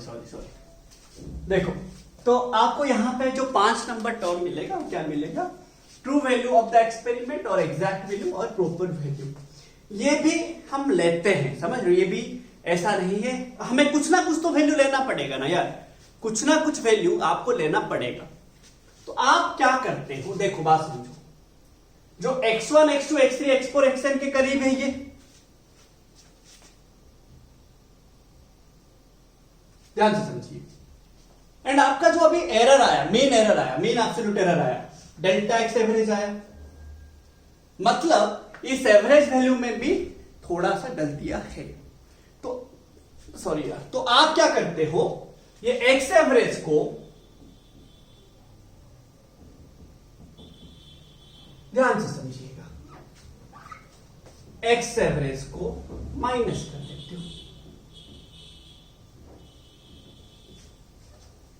S1: देखो, तो आपको यहां पे जो 5 नंबर टर्म मिलेगा वो क्या मिलेगा, true value of the experiment और एग्जैक्ट वैल्यू और प्रॉपर वैल्यू। ये भी हम लेते हैं, समझ रहे हो, ये भी ऐसा नहीं है, हमें कुछ ना कुछ तो वैल्यू लेना पड़ेगा ना यार, कुछ ना कुछ वैल्यू आपको लेना पड़ेगा। तो आप क्या करते हो, देखो बात समझो, जो x1, x2, x3, x4, xn के करीब है ये, ध्यान से समझिए। एंड आपका जो अभी एरर आया, मेन एब्सोल्यूट एरर आया, डेल्टा एक्स एवरेज आया, मतलब इस एवरेज वैल्यू में भी थोड़ा सा गलतियां है। तो सॉरी यार, तो आप क्या करते हो, ये एक्स एवरेज को, ध्यान से समझिएगा, एक्स एवरेज को माइनस कर देते हो।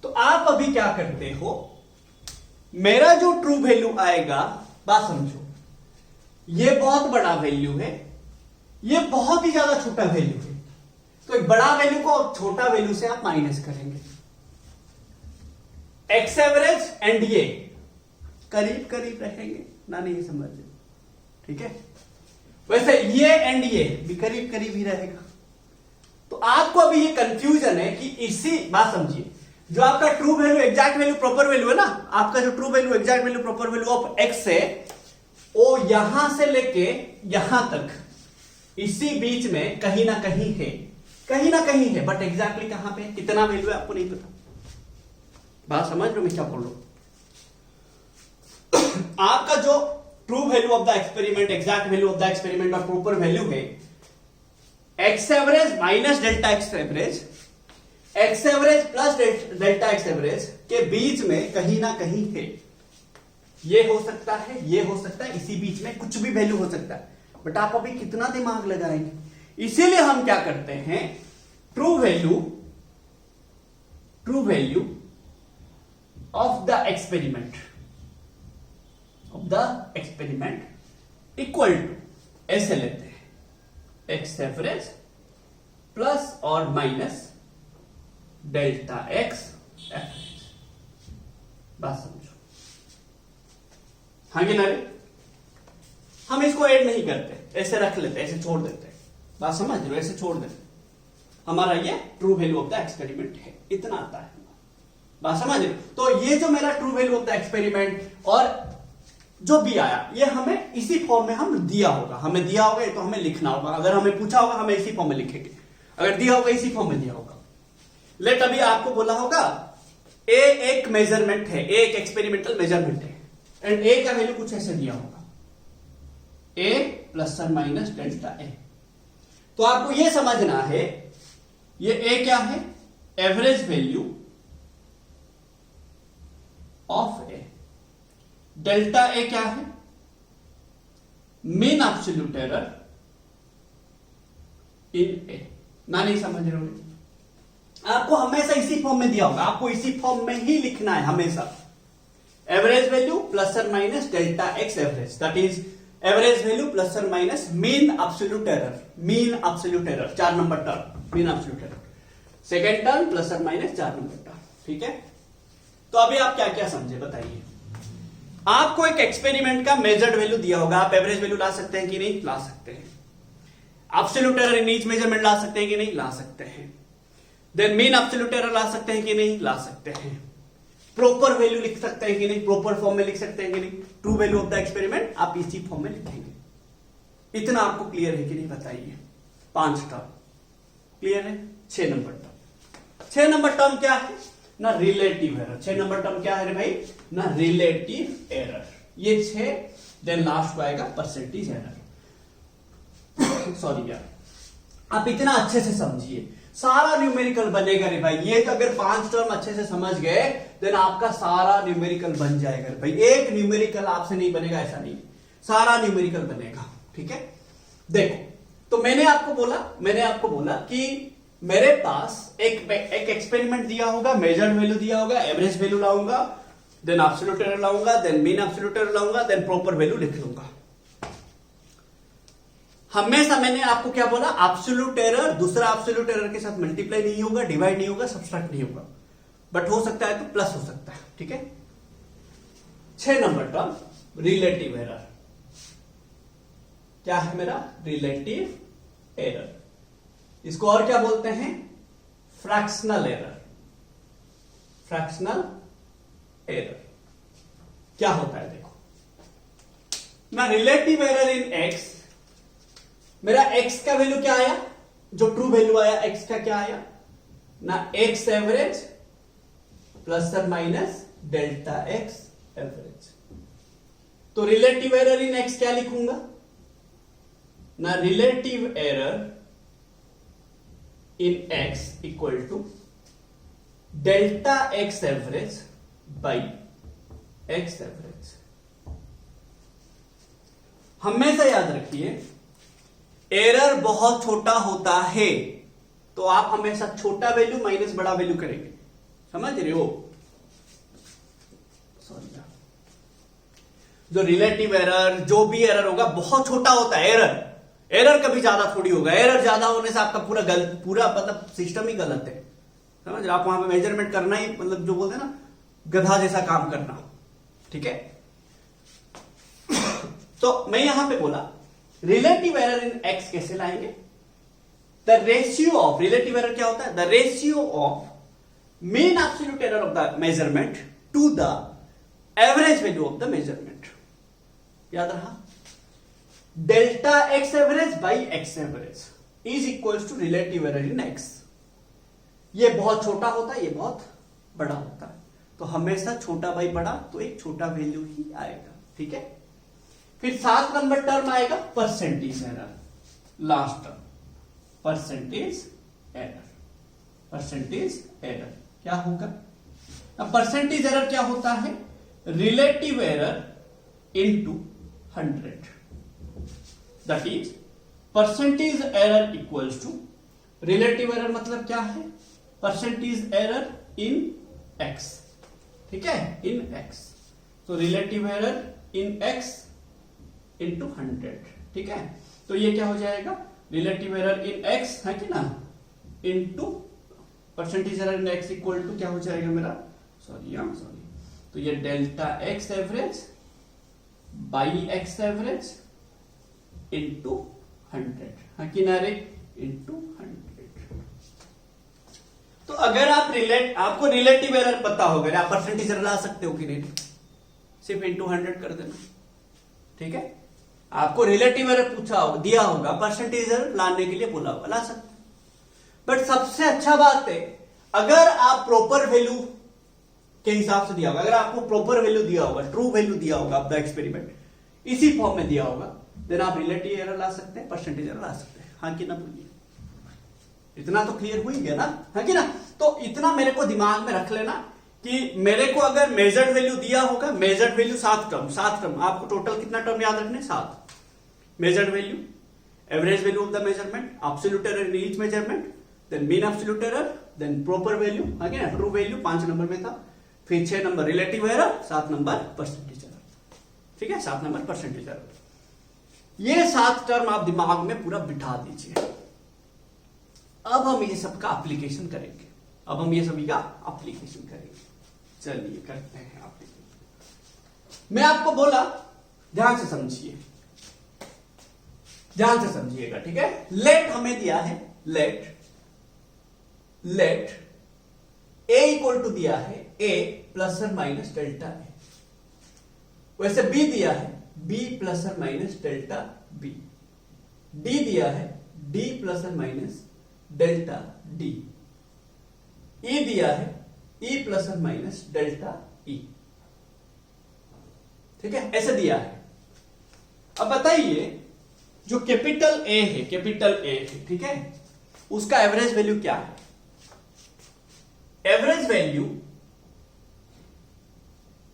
S1: तो आप अभी क्या करते हो, मेरा जो ट्रू वैल्यू आएगा, बात समझो, ये बहुत बड़ा वैल्यू है, ये बहुत ही ज्यादा छोटा वैल्यू है, तो एक बड़ा वैल्यू को छोटा वैल्यू से आप माइनस करेंगे। एक्स एवरेज एंड ये करीब करीब रहेंगे ना, नहीं समझ, ठीक है। वैसे ये एंड ये भी करीब करीब ही रहेगा। तो आपको अभी ये कंफ्यूजन है कि इसी, बात समझिए, जो आपका true value, exact value, proper value है ना, आपका जो true value, exact value, proper value of x है, वो यहां से लेके यहां तक, इसी बीच में कहीं ना कहीं है, बट एग्जैक्टली कहां पे, कितना वैल्यू है आपको नहीं पता। बात समझ लो मैं क्या बोल रहा हूं। आपका जो true value of the experiment, exact value of the experiment और प्रॉपर वैल्यू है, x average minus delta x average, x average plus delta x average के बीच में कहीं ना कहीं है। ये हो सकता है, ये हो सकता है, इसी बीच में कुछ भी वैल्यू हो सकता है, बट आप अभी कितना दिमाग लगाएंगे। इसीलिए हम क्या करते हैं, true value of the experiment equal to, ऐसे लेते हैं, एक्स एवरेज प्लस और माइनस डेल्टा एक्स एवरेज। बात समझो, हाँ कि ना रे, हम इसको ऐड नहीं करते, ऐसे रख लेते, ऐसे छोड़ देते, बात समझ लो, ऐसे छोड़ देते, हमारा ये true value of the experiment है, इतना आता है, बात समझ लो। तो ये जो मेरा true value of the experiment और जो भी आया, ये हमें इसी फॉर्म में हम दिया होगा, हमें दिया होगा, तो हमें लिखना होगा, अगर हमें पूछा होगा हमें इसी फॉर्म में लिखेंगे, अगर दिया होगा इसी फॉर्म में दिया होगा। लेट अभी आपको बोला होगा ए एक मेजरमेंट है, ए एक एक्सपेरिमेंटल मेजरमेंट है, एंड ए का वैल्यू कुछ ऐसे दिया होगा, ए प्लस और माइनस डेल्टा ए। तो आपको यह समझना है ये ए क्या है, average value of A, delta A क्या है, mean absolute error in A. ना नहीं समझ रहे हो, आपको हमेशा इसी फॉर्म में दिया होगा, आपको इसी फॉर्म में ही लिखना है हमेशा। एवरेज वैल्यू प्लस और minus delta x average, that is average value plus और minus mean absolute error, mean absolute error 4 number term, mean absolute error second term plus और माइनस 4 नंबर टर्म। ठीक है, तो अभी आप क्या क्या समझे बताइए। आपको एक एक्सपेरिमेंट का मेजर्ड वैल्यू दिया होगा, आप एवरेज वैल्यू ला सकते हैं कि नहीं, ला सकते हैं। Absolute error in each measurement ला सकते हैं कि नहीं, ला सकते हैं। देन मीन एब्सोल्यूट एरर ला सकते हैं कि नहीं, ला सकते हैं। प्रॉपर वैल्यू लिख सकते हैं कि नहीं, प्रॉपर फॉर्म में लिख सकते हैं कि नहीं, true value of the experiment आप इसी फॉर्म में लिखेंगे। इतना आपको क्लियर है कि नहीं बताइए। 5 टर्म क्लियर है। 6 नंबर टर्म, 6 नंबर टर्म क्या है ना, रिलेटिव एरर। 6 नंबर टर्म क्या है भाई ना, रिलेटिव एरर। ये 6, देन लास्ट को आएगा परसेंटेज एरर। सॉरी यार, आप इतना अच्छे से समझिए, सारा न्यूमेरिकल बनेगा रे भाई। ये तो अगर 5 टर्म अच्छे से समझ गए देन आपका सारा न्यूमेरिकल बन जाएगा भाई। एक न्यूमेरिकल आपसे नहीं बनेगा ऐसा नहीं, सारा न्यूमेरिकल बनेगा। ठीक है, देखो तो मैंने आपको बोला कि मेरे पास एक एक्सपेरिमेंट दिया होगा, मेजर्ड वैल्यू दिया होगा, एवरेज वैल्यू लाऊंगा, देन एब्सोल्यूट एरर लाऊंगा, देन मीन एब्सोल्यूट एरर लाऊंगा, देन प्रॉपर वैल्यू लिख लूंगा। हमेशा मैंने आपको क्या बोला, एब्सोल्यूट एरर दूसरा एब्सोल्यूट एरर के साथ मल्टीप्लाई नहीं होगा, डिवाइड नहीं होगा, सब्सट्रैक्ट नहीं होगा, बट हो सकता है तो प्लस हो सकता है। ठीक है, 6 नंबर टर्म रिलेटिव एरर क्या है मेरा, रिलेटिव एरर। इसको और क्या बोलते हैं, फ्रैक्शनल एरर। फ्रैक्शनल एरर क्या होता है देखो ना, रिलेटिव एरर इन एक्स, मेरा एक्स का वैल्यू क्या आया, जो ट्रू वैल्यू आया एक्स का क्या आया ना, एक्स एवरेज प्लस और माइनस डेल्टा एक्स एवरेज। तो रिलेटिव एरर इन एक्स क्या लिखूंगा ना, relative error in x equal to delta x average by x average. हमेशा याद रखिए एरर बहुत छोटा होता है तो आप हमेशा छोटा वैल्यू माइनस बड़ा वैल्यू करेंगे, समझ रहे हो। सॉरी, जो रिलेटिव एरर जो भी एरर होगा बहुत छोटा होता है। एरर कभी ज्यादा थोड़ी होगा, एरर ज्यादा होने से आपका पूरा मतलब सिस्टम ही गलत है, समझ रहे। आप वहां पे मेजरमेंट करना ही मतलब जो बोलते हैं ना गधा जैसा काम करना। ठीक है, तो मैं यहां पे बोला रिलेटिव एरर इन एक्स कैसे लाएंगे, the ratio of, relative error क्या होता है, the ratio of mean absolute error of the measurement to the average value of the measurement. याद रहा, delta x average by x average is equals to relative error in x. ये बहुत छोटा होता है, ये बहुत बड़ा होता है, तो हमेशा छोटा बाई बड़ा, तो एक छोटा वैल्यू ही आएगा। ठीक है, फिर 7 नंबर टर्म आएगा percentage error, last term percentage error. Percentage error क्या होगा, अब परसेंटेज एरर क्या होता है, relative error into 100, that is percentage error equals to, relative error मतलब क्या है, परसेंटेज एरर इन एक्स। ठीक है, इन एक्स, तो relative error in x into 100। ठीक है, तो ये क्या हो जाएगा, रिलेटिव एरर इन एक्स है कि ना, into percentage error in x equal to क्या हो जाएगा मेरा, सॉरी, तो ये delta x average by x average into 100 है कि ना रे, इंटू 100। तो अगर आप आपको रिलेटिव एरर पता होगा, आप परसेंटेज एरर ला सकते हो कि नहीं, सिर्फ इंटू 100 कर देना। ठीक है, आपको रिलेटिव एरर पूछा होगा, दिया होगा, परसेंटेज एरर लाने के लिए बोला होगा, ला सकते। बट सबसे अच्छा बात है अगर आप प्रॉपर वैल्यू के हिसाब से दिया होगा, अगर आपको प्रॉपर वैल्यू दिया होगा, ट्रू वैल्यू दिया होगा ऑफ द एक्सपेरिमेंट, इसी फॉर्म में दिया होगा, देन आप रिलेटिव एरर ला सकते हैं, परसेंटेज एरर ला सकते हैं। हाँ कि ना बोलिए, इतना तो क्लियर हो ही गया ना, हाँ कि ना। तो इतना मेरे को दिमाग में रख लेना कि मेरे को अगर मेजर्ड वैल्यू दिया होगा, मेजर्ड वैल्यू 7 टर्म, आपको टोटल कितना टर्म याद रखने, 7। Measured value, average value of the measurement, absolute error in each measurement, then mean absolute error, then proper value, हाँ कि ना, ट्रू वैल्यू 5 नंबर में था, फिर 6 number relative error, 7 number percentage error. ठीक है, 7 नंबर परसेंटेज एरर। ये 7 term आप दिमाग में पूरा बिठा दीजिए। अब हम ये सब का एप्लीकेशन करेंगे, अब हम ये सभी का एप्लीकेशन करेंगे। चलिए करते हैं एप्लीकेशन। मैं आपको बोला, ध्यान से समझिए, ध्यान से समझिएगा, ठीक है। लेट हमें दिया है, लेट ए इक्वल टू दिया है ए प्लस और माइनस डेल्टा ए, वैसे बी दिया है बी प्लस और माइनस डेल्टा बी, डी दिया है डी प्लस और माइनस डेल्टा डी, ई दिया है ई प्लस और माइनस डेल्टा ई। ठीक है, ऐसे दिया है। अब बताइए जो कैपिटल ए है, कैपिटल ए है, ठीक है, उसका एवरेज वैल्यू क्या है? Average value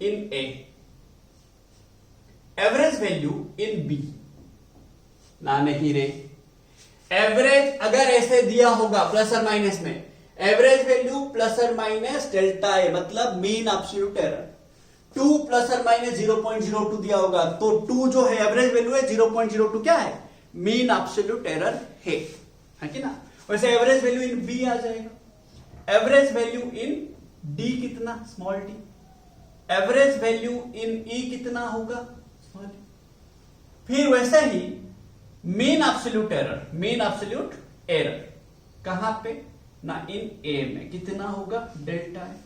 S1: in A, average value in B, ना नहीं रे, एवरेज अगर ऐसे दिया होगा प्लस और माइनस में, एवरेज वैल्यू प्लस और माइनस डेल्टा ए, मतलब मीन एब्सोल्यूट एरर, 2 प्लस और माइनस 0.02 दिया होगा, तो 2 जो है एवरेज वैल्यू है, 0.02 क्या है? मीन एब्सोल्यूट एरर है कि ना। वैसे एवरेज वैल्यू इन बी आ जाएगा, एवरेज वैल्यू इन डी कितना, small D, average value in E कितना होगा, स्मॉल ई। फिर वैसे ही mean absolute error, mean absolute error कहां पे ना, इन ए में कितना होगा, डेल्टा है।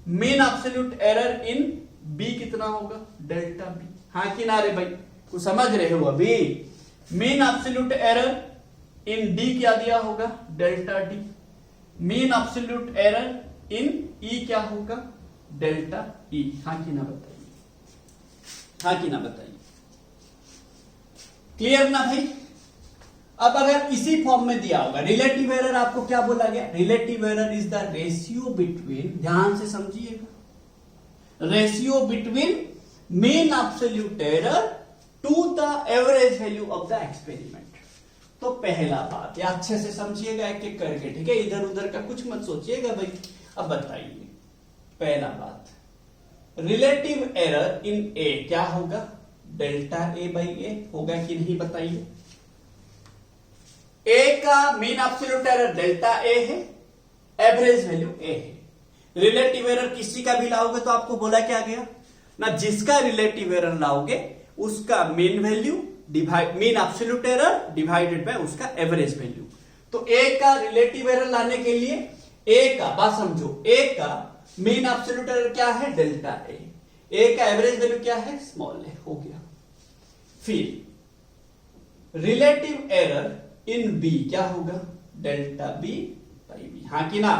S1: Mean absolute error in B कितना होगा, डेल्टा बी। हाँ कि ना रे भाई, कुछ समझ रहे हो अभी? Mean absolute error in D क्या दिया होगा, delta D. Mean absolute error in E क्या होगा, डेल्टा ई। हाँ कि ना बताइए, हाँ कि ना बताइए, क्लियर ना भाई? अब अगर इसी फॉर्म में दिया होगा, रिलेटिव एरर आपको क्या बोला गया, relative error is the ratio between, ध्यान से समझिएगा, ratio between mean absolute error to the average value of the experiment. तो पहला बात, या अच्छे से समझिएगा एक एक करके, ठीक है, इधर उधर का कुछ मत सोचिएगा भाई। अब बताइए, पहला बात, रिलेटिव एरर इन ए क्या होगा, डेल्टा ए बाई ए होगा कि नहीं बताइए। ए का mean absolute error delta A है, एवरेज वैल्यू ए है। रिलेटिव एरर किसी का भी लाओगे तो आपको बोला क्या गया ना, जिसका रिलेटिव एरर लाओगे उसका mean value divide, mean absolute error divided by उसका एवरेज वैल्यू। तो ए का रिलेटिव एरर लाने के लिए ए का, बात समझो, ए का मीन एब्सोल्यूट एरर क्या है, डेल्टा ए का एवरेज वैल्यू क्या है, स्मॉल ए, हो गया। फिर रिलेटिव एरर इन बी क्या होगा, डेल्टा बी बाई बी। हाँ कि ना,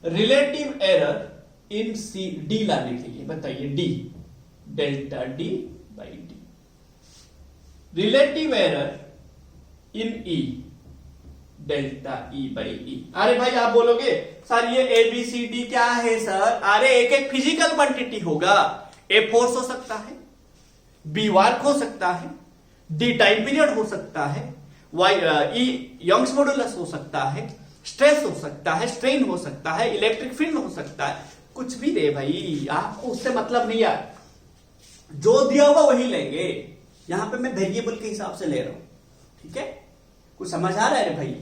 S1: relative error in C, D लाने के लिए बताइए, D, delta D by D. Relative error in E, delta E by E. अरे भाई आप बोलोगे सर ये ए बी सी डी क्या है सर? अरे एक एक फिजिकल क्वांटिटी होगा, ए फोर्स हो सकता है, बी वार्क हो सकता है, डी टाइम पीरियड हो सकता है, ई यंग्स मॉडुलस हो सकता है, स्ट्रेस हो सकता है, स्ट्रेन हो सकता है, इलेक्ट्रिक फील्ड हो सकता है, कुछ भी दे भाई, आपको उससे मतलब नहीं है, जो दिया होगा वही लेंगे। यहां पे मैं वेरिएबल के हिसाब से ले रहा हूं, ठीक है, कुछ समझ आ रहा है भाई?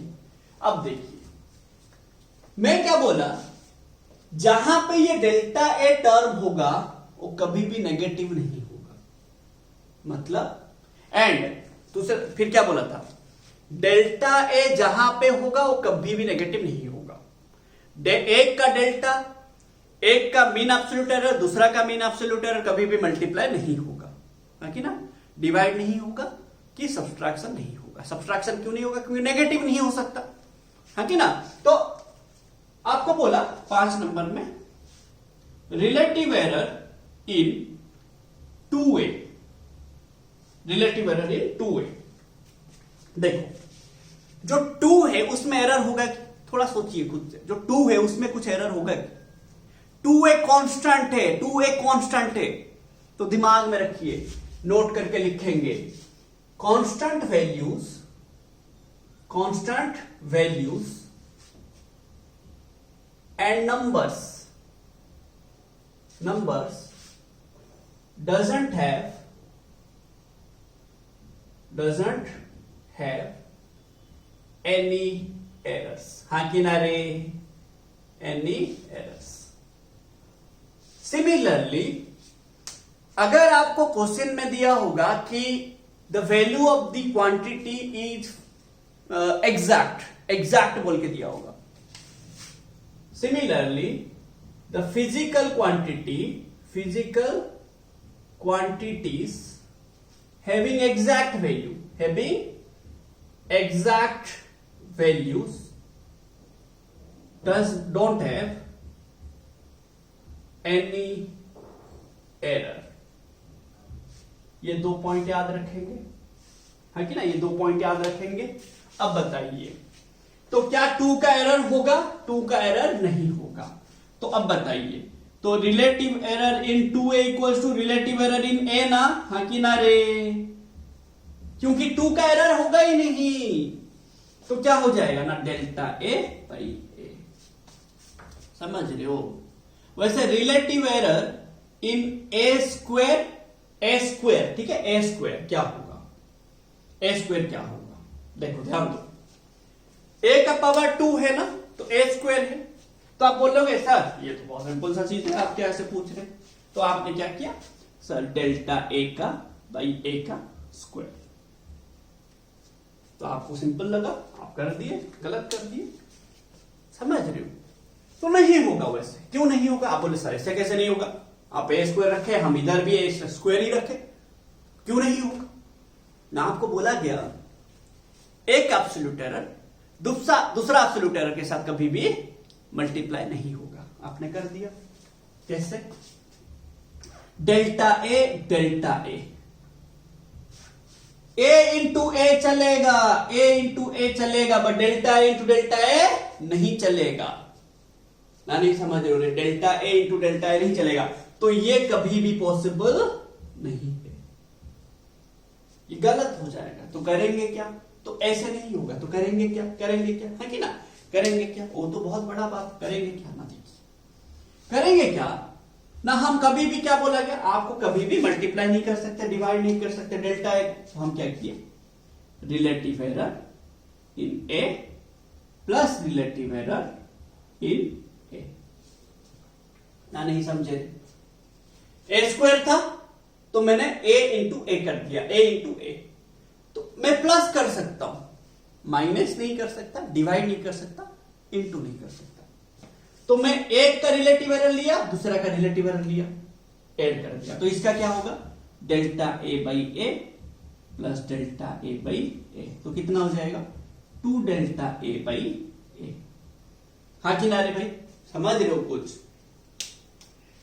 S1: अब देखिए मैं क्या बोला, जहां पे ये डेल्टा ए टर्म होगा वो कभी भी नेगेटिव नहीं होगा, मतलब एंड दूसरे, फिर क्या बोला था, डेल्टा ए जहां पे होगा वो कभी भी नेगेटिव नहीं होगा। एक का डेल्टा, एक का मीन एब्सोल्यूट एरर, दूसरा का मीन एब्सोल्यूट एरर कभी भी मल्टीप्लाई नहीं होगा, है कि ना, डिवाइड नहीं होगा, कि सब्सट्रैक्शन नहीं होगा। सब्सट्रैक्शन क्यों नहीं होगा, क्योंकि नेगेटिव नहीं हो सकता, है कि ना। तो आपको बोला 5 नंबर में relative error in 2a, relative error in 2a। देखो जो 2 है उसमें एरर होगा, थोड़ा सोचिए खुद से, जो 2 है उसमें कुछ एरर होगा। 2a कांस्टेंट है, 2a कांस्टेंट है, तो दिमाग में रखिए, नोट करके लिखेंगे constant values and numbers doesn't have any errors। हाँ कि ना रे, any errors। सिमिलरली अगर आपको क्वेश्चन में दिया होगा कि the value of the quantity is exact बोल के दिया होगा। Similarly the physical quantities having exact values don't have any error। ये 2 पॉइंट याद रखेंगे, है कि ना, ये 2 पॉइंट याद रखेंगे। अब बताइए तो क्या 2 का एरर होगा? 2 का एरर नहीं होगा। तो अब बताइए, तो relative error in 2a equals to relative error in a ना, हाँ कि ना रे, क्योंकि 2 का एरर होगा ही नहीं, तो क्या हो जाएगा ना, डेल्टा a बाई a। समझ रहे हो? वैसे relative error in a square, ठीक है, a स्क्वायर क्या होगा, क्या होगा? देखो ध्यान दो, a का पावर 2 है ना, तो a स्क्वायर है। तो आप बोलोगे सर ये तो बहुत सिंपल सा चीज है, आप क्या ऐसे पूछ रहे? तो आपने क्या किया सर, डेल्टा a का बाई a का स्क्वायर। तो आपको सिंपल लगा, आप कर दिए, गलत कर दिए। समझ रहे हो? तो नहीं होगा। वैसे क्यों नहीं होगा? आप बोले सर ऐसे कैसे नहीं होगा, आप a स्क्वायर रखे, हम इधर भी a स्क्वायर ही रखे, क्यों नहीं होगा ना? आपको बोला गया एक एब्सोल्यूट एरर दूसरा एब्सोल्यूट एरर के साथ कभी भी मल्टीप्लाई नहीं होगा। आपने कर दिया। कैसे? डेल्टा ए इंटू ए चलेगा, but delta A into delta A नहीं चलेगा ना। नहीं समझ रहे हो? Delta A into delta A नहीं चलेगा, तो ये कभी भी पॉसिबल नहीं है, ये गलत हो जाएगा। तो करेंगे क्या? तो ऐसे नहीं होगा, तो करेंगे क्या? है कि ना? करेंगे क्या? वो तो बहुत बड़ा बात, करेंगे क्या ना, देखिए करेंगे क्या ना। हम कभी भी क्या बोला गया, आपको कभी भी मल्टीप्लाई नहीं कर सकते, डिवाइड नहीं कर सकते डेल्टा ए। तो हम क्या किए, relative error in A plus relative error in A ना। नहीं समझे? ए स्क्वायर था तो मैंने a इंटू ए कर दिया, a इंटू ए। तो मैं प्लस कर सकता हूं, माइनस नहीं कर सकता, डिवाइड नहीं कर सकता, इंटू नहीं कर सकता। तो मैं एक का रिलेटिव एरर लिया, दूसरा का रिलेटिव एरर लिया, ऐड कर दिया। तो इसका क्या होगा, delta A by A plus delta A by A. तो कितना हो जाएगा, 2 डेल्टा ए बाई ए। हाँ कि ना रे भाई? समझ रहे हो कुछ?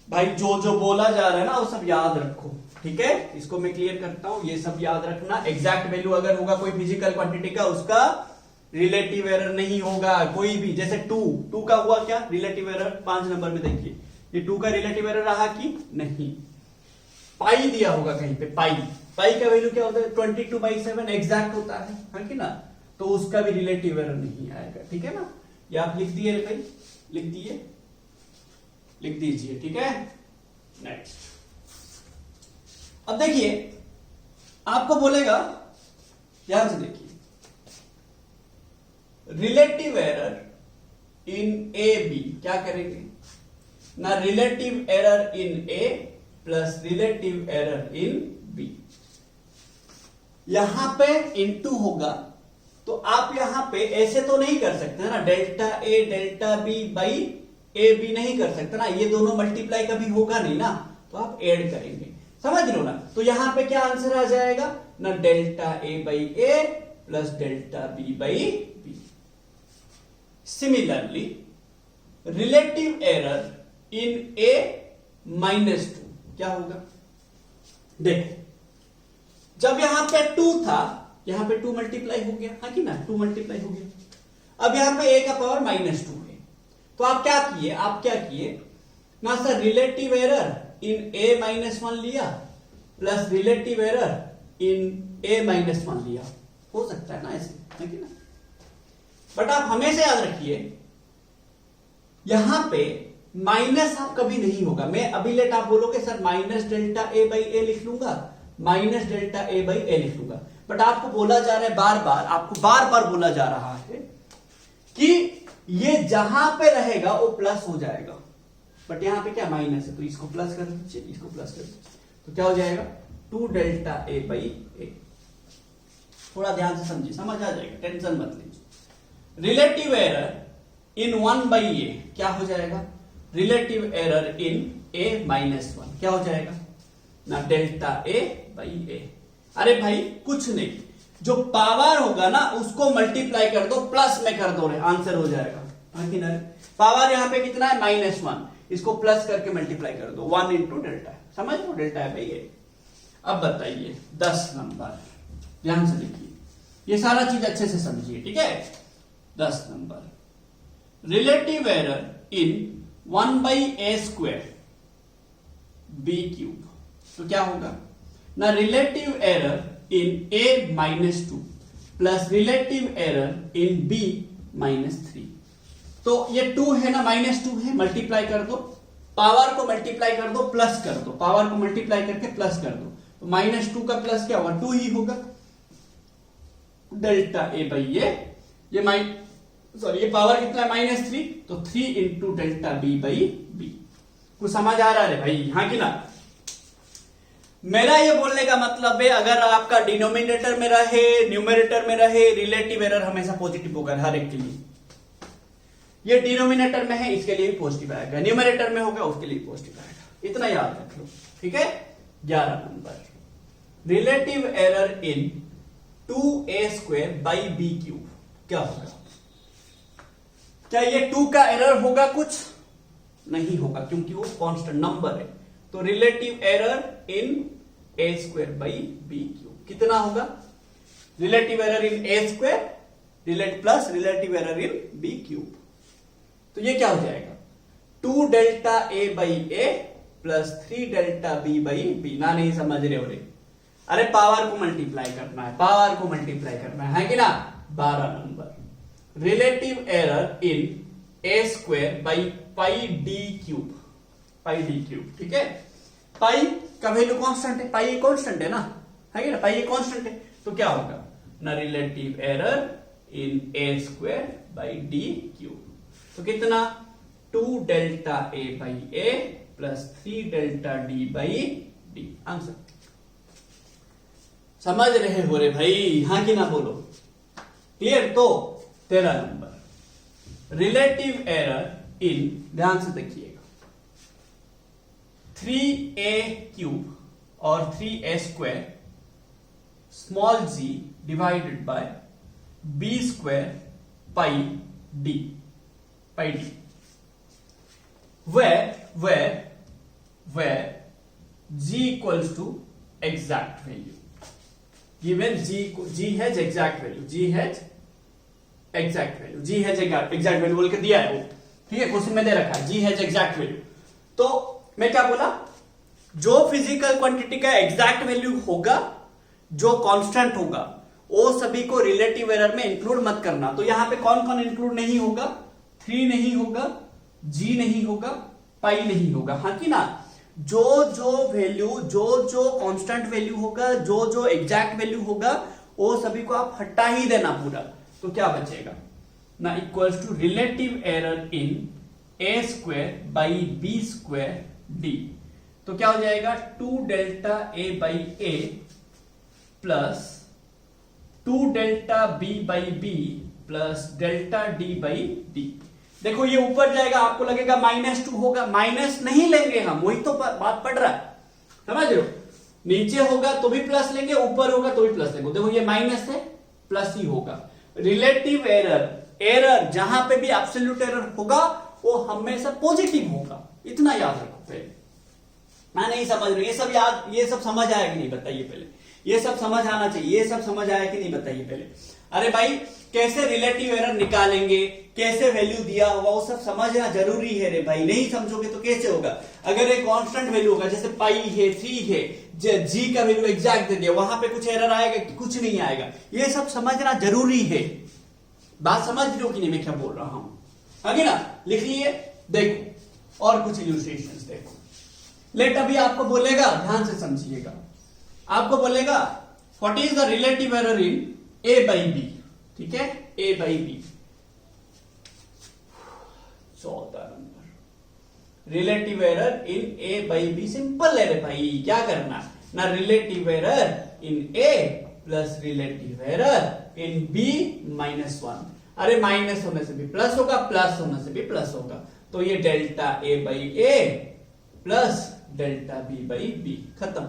S1: भाई जो बोला जा रहा है ना वो सब याद रखो, ठीक है? इसको मैं क्लियर करता हूं, ये सब याद रखना। एग्जैक्ट वैल्यू अगर होगा कोई फिजिकल क्वांटिटी का, उसका रिलेटिव एरर नहीं होगा कोई भी। जैसे 2 का हुआ क्या, रिलेटिव एरर 5 नंबर में देखिए, ये 2 का रिलेटिव एरर रहा कि नहीं? पाई दिया होगा कहीं पे, पाई का वैल्यू क्या होता है, 22/7 एग्जैक्ट होता है, हाँ कि ना? तो उसका भी रिलेटिव एरर नहीं आएगा, ठीक है ना? ये आप लिख दिए रे भाई, लिख दीजिए, ठीक है? नेक्स्ट, अब देखिए आपको बोलेगा, ध्यान से देखिए, relative error in A B क्या करेंगे ना, relative error in A plus relative error in B. यहां पे इनटू होगा, तो आप यहां पे ऐसे तो नहीं कर सकते ना, delta A delta B by A B नहीं कर सकते ना, ये दोनों मल्टीप्लाई कभी होगा नहीं ना, तो आप ऐड करेंगे। समझ लो ना? तो यहां पे क्या आंसर आ जाएगा ना, delta A by A plus delta B by B. Similarly relative error in A -2 क्या होगा? देखो जब यहां पे 2 था, यहां पे 2 मल्टीप्लाई हो गया, हाँ कि ना, 2 मल्टीप्लाई हो गया। अब यहां पे a का पावर -2 है, तो आप क्या किए ना सर, रिलेटिव एरर इन a-1 लिया प्लस रिलेटिव एरर इन a-1 लिया। हो सकता है ना ऐसे, है कि ना? बट आप हमेशा याद रखिए यहां पे माइनस आप कभी नहीं होगा। मैं अभी लेट आप बोलोगे sir minus delta A by A लिख लूंगा, minus delta A by A लिख लूंगा, बट आपको बोला जा रहा है आपको बार बार बोला जा रहा है कि ये जहां पे रहेगा वो प्लस हो जाएगा, बट यहां पे क्या माइनस है, तो इसको प्लस कर दीजिए, इसको प्लस कर दीजिए, तो क्या हो जाएगा 2 डेल्टा ए बाई ए। थोड़ा ध्यान से समझिए, समझ आ जाएगा, टेंशन मत लीजिए। रिलेटिव एरर इन 1 बाई ए क्या हो जाएगा? रिलेटिव एरर इन a-1 क्या हो जाएगा ना, डेल्टा ए बाई ए। अरे भाई कुछ नहीं, जो पावर होगा ना उसको मल्टीप्लाई कर दो, प्लस में कर दो, आंसर हो जाएगा। पावर यहां पे कितना है? -1, इसको प्लस करके मल्टीप्लाई कर दो, 1 इंटू डेल्टा, समझ लो, डेल्टा है भाई ये। अब बताइए 10 नंबर, ध्यान से लिखिए, ये सारा चीज अच्छे से समझिए, ठीक है। 10 number, relative error in 1 by A square B cube, तो क्या होगा ना, relative error in a-2 plus relative error in b-3। तो ये 2 है ना, -2 है, मल्टीप्लाई कर दो, पावर को मल्टीप्लाई कर दो, प्लस कर दो, पावर को मल्टीप्लाई करके प्लस कर दो, तो -2 का प्लस क्या होगा? 2 ही होगा, डेल्टा ए बाई ये ये पावर कितना है? -3, तो 3 into delta B by B. कुछ समझ आ रहा है भाई, हाँ कि ना? मेरा ये बोलने का मतलब है अगर आपका डिनोमिनेटर में रहे, न्यूमरेटर में रहे, रिलेटिव एरर हमेशा पॉजिटिव होगा हर एक के लिए। ये डिनोमिनेटर में है, इसके लिए भी पॉजिटिव आएगा, न्यूमरेटर में होगा उसके लिए पॉजिटिव आएगा, इतना याद रख लो, ठीक है। 11 number, relative error in 2a² by B cube क्या होगा? क्या ये 2 का एरर होगा? कुछ नहीं होगा, क्योंकि वो कांस्टेंट नंबर है। तो relative error in a² by B cube कितना होगा? Relative error in a² plus relative error in B cube, तो ये क्या हो जाएगा? 2 delta A by A plus 3 delta B by B. ना नहीं समझ रहे हो रे? अरे पावर को मल्टीप्लाई करना है, पावर को मल्टीप्लाई करना है कि ना। 12 number, relative error in a² by pi D cube, pi D cube, ठीक है। पाई का वैल्यू कांस्टेंट है, पाई कांस्टेंट है ना, है कि ना, पाई कांस्टेंट है, तो क्या होगा ना, relative error in a² by D cube, तो कितना 2 delta A by A plus 3 delta D by D. Answer समझ रहे हो रे भाई, हाँ कि ना बोलो, क्लियर। तो 13 नंबर, रिलेटिव एरर इन, ध्यान से देखिएगा, 3a³ और 3a² small g divided bye b² pi d, pi d, where g equals to exact value, given g has exact value, g has exact value, g has exact value बोल के दिया है वो, ठीक है, क्वेश्चन में दे रखा है g has exact value। तो मैं क्या बोला, जो फिजिकल क्वांटिटी का एग्जैक्ट वैल्यू होगा, जो कांस्टेंट होगा, वो सभी को रिलेटिव एरर में इंक्लूड मत करना। तो यहां पे कौन कौन इंक्लूड नहीं होगा? 3 नहीं होगा, g नहीं होगा, पाई नहीं होगा, हाँ कि ना। जो जो वैल्यू, जो कांस्टेंट वैल्यू होगा, जो एग्जैक्ट वैल्यू होगा, वो सभी को आप हटा ही देना पूरा। तो क्या बचेगा ना, equals to relative error in a² by b² d, तो क्या हो जाएगा 2 delta a by a plus 2 delta b by b plus delta d by d। देखो ये ऊपर जाएगा, आपको लगेगा -2 होगा, माइनस नहीं लेंगे हम, वही तो बात पड़ रहा है, समझ रहे हो। नीचे होगा तो भी प्लस लेंगे, ऊपर होगा तो भी प्लस लेंगे। देखो ये माइनस है, प्लस ही होगा। रिलेटिव एरर जहां पे भी एब्सोल्यूट एरर होगा वो हमेशा पॉजिटिव होगा, इतना याद रखो पहले, हाँ नहीं समझ रहे, ये सब याद, ये सब समझ आया कि नहीं बताइए पहले, ये सब समझ आना चाहिए, ये सब समझ आया कि नहीं बताइए पहले। अरे भाई कैसे रिलेटिव एरर निकालेंगे, कैसे वैल्यू दिया होगा वो सब समझना जरूरी है रे भाई, नहीं समझोगे तो कैसे होगा। अगर एक कांस्टेंट वैल्यू होगा जैसे पाई है, 3 है, जी का वैल्यू एग्जैक्ट दे दिया, वहां पे कुछ एरर आएगा, कुछ नहीं आएगा, ये सब समझना जरूरी है। बात समझ रहे हो कि नहीं मैं क्या बोल रहा हूं, आगे ना लिखिए। देखो और कुछ इल्यूस्ट्रेशंस देखो। लेट अभी आपको बोलेगा, ध्यान से समझिएगा, आपको बोलेगा what is the relative error in A by B, ठीक है, A by B. 14 number relative error in A by B, simple है रे भाई, क्या करना ना, relative error in A plus relative error in B -1। अरे माइनस होने से भी प्लस होगा, प्लस होने से भी प्लस होगा, तो ये delta A by A plus delta B by B, खत्म।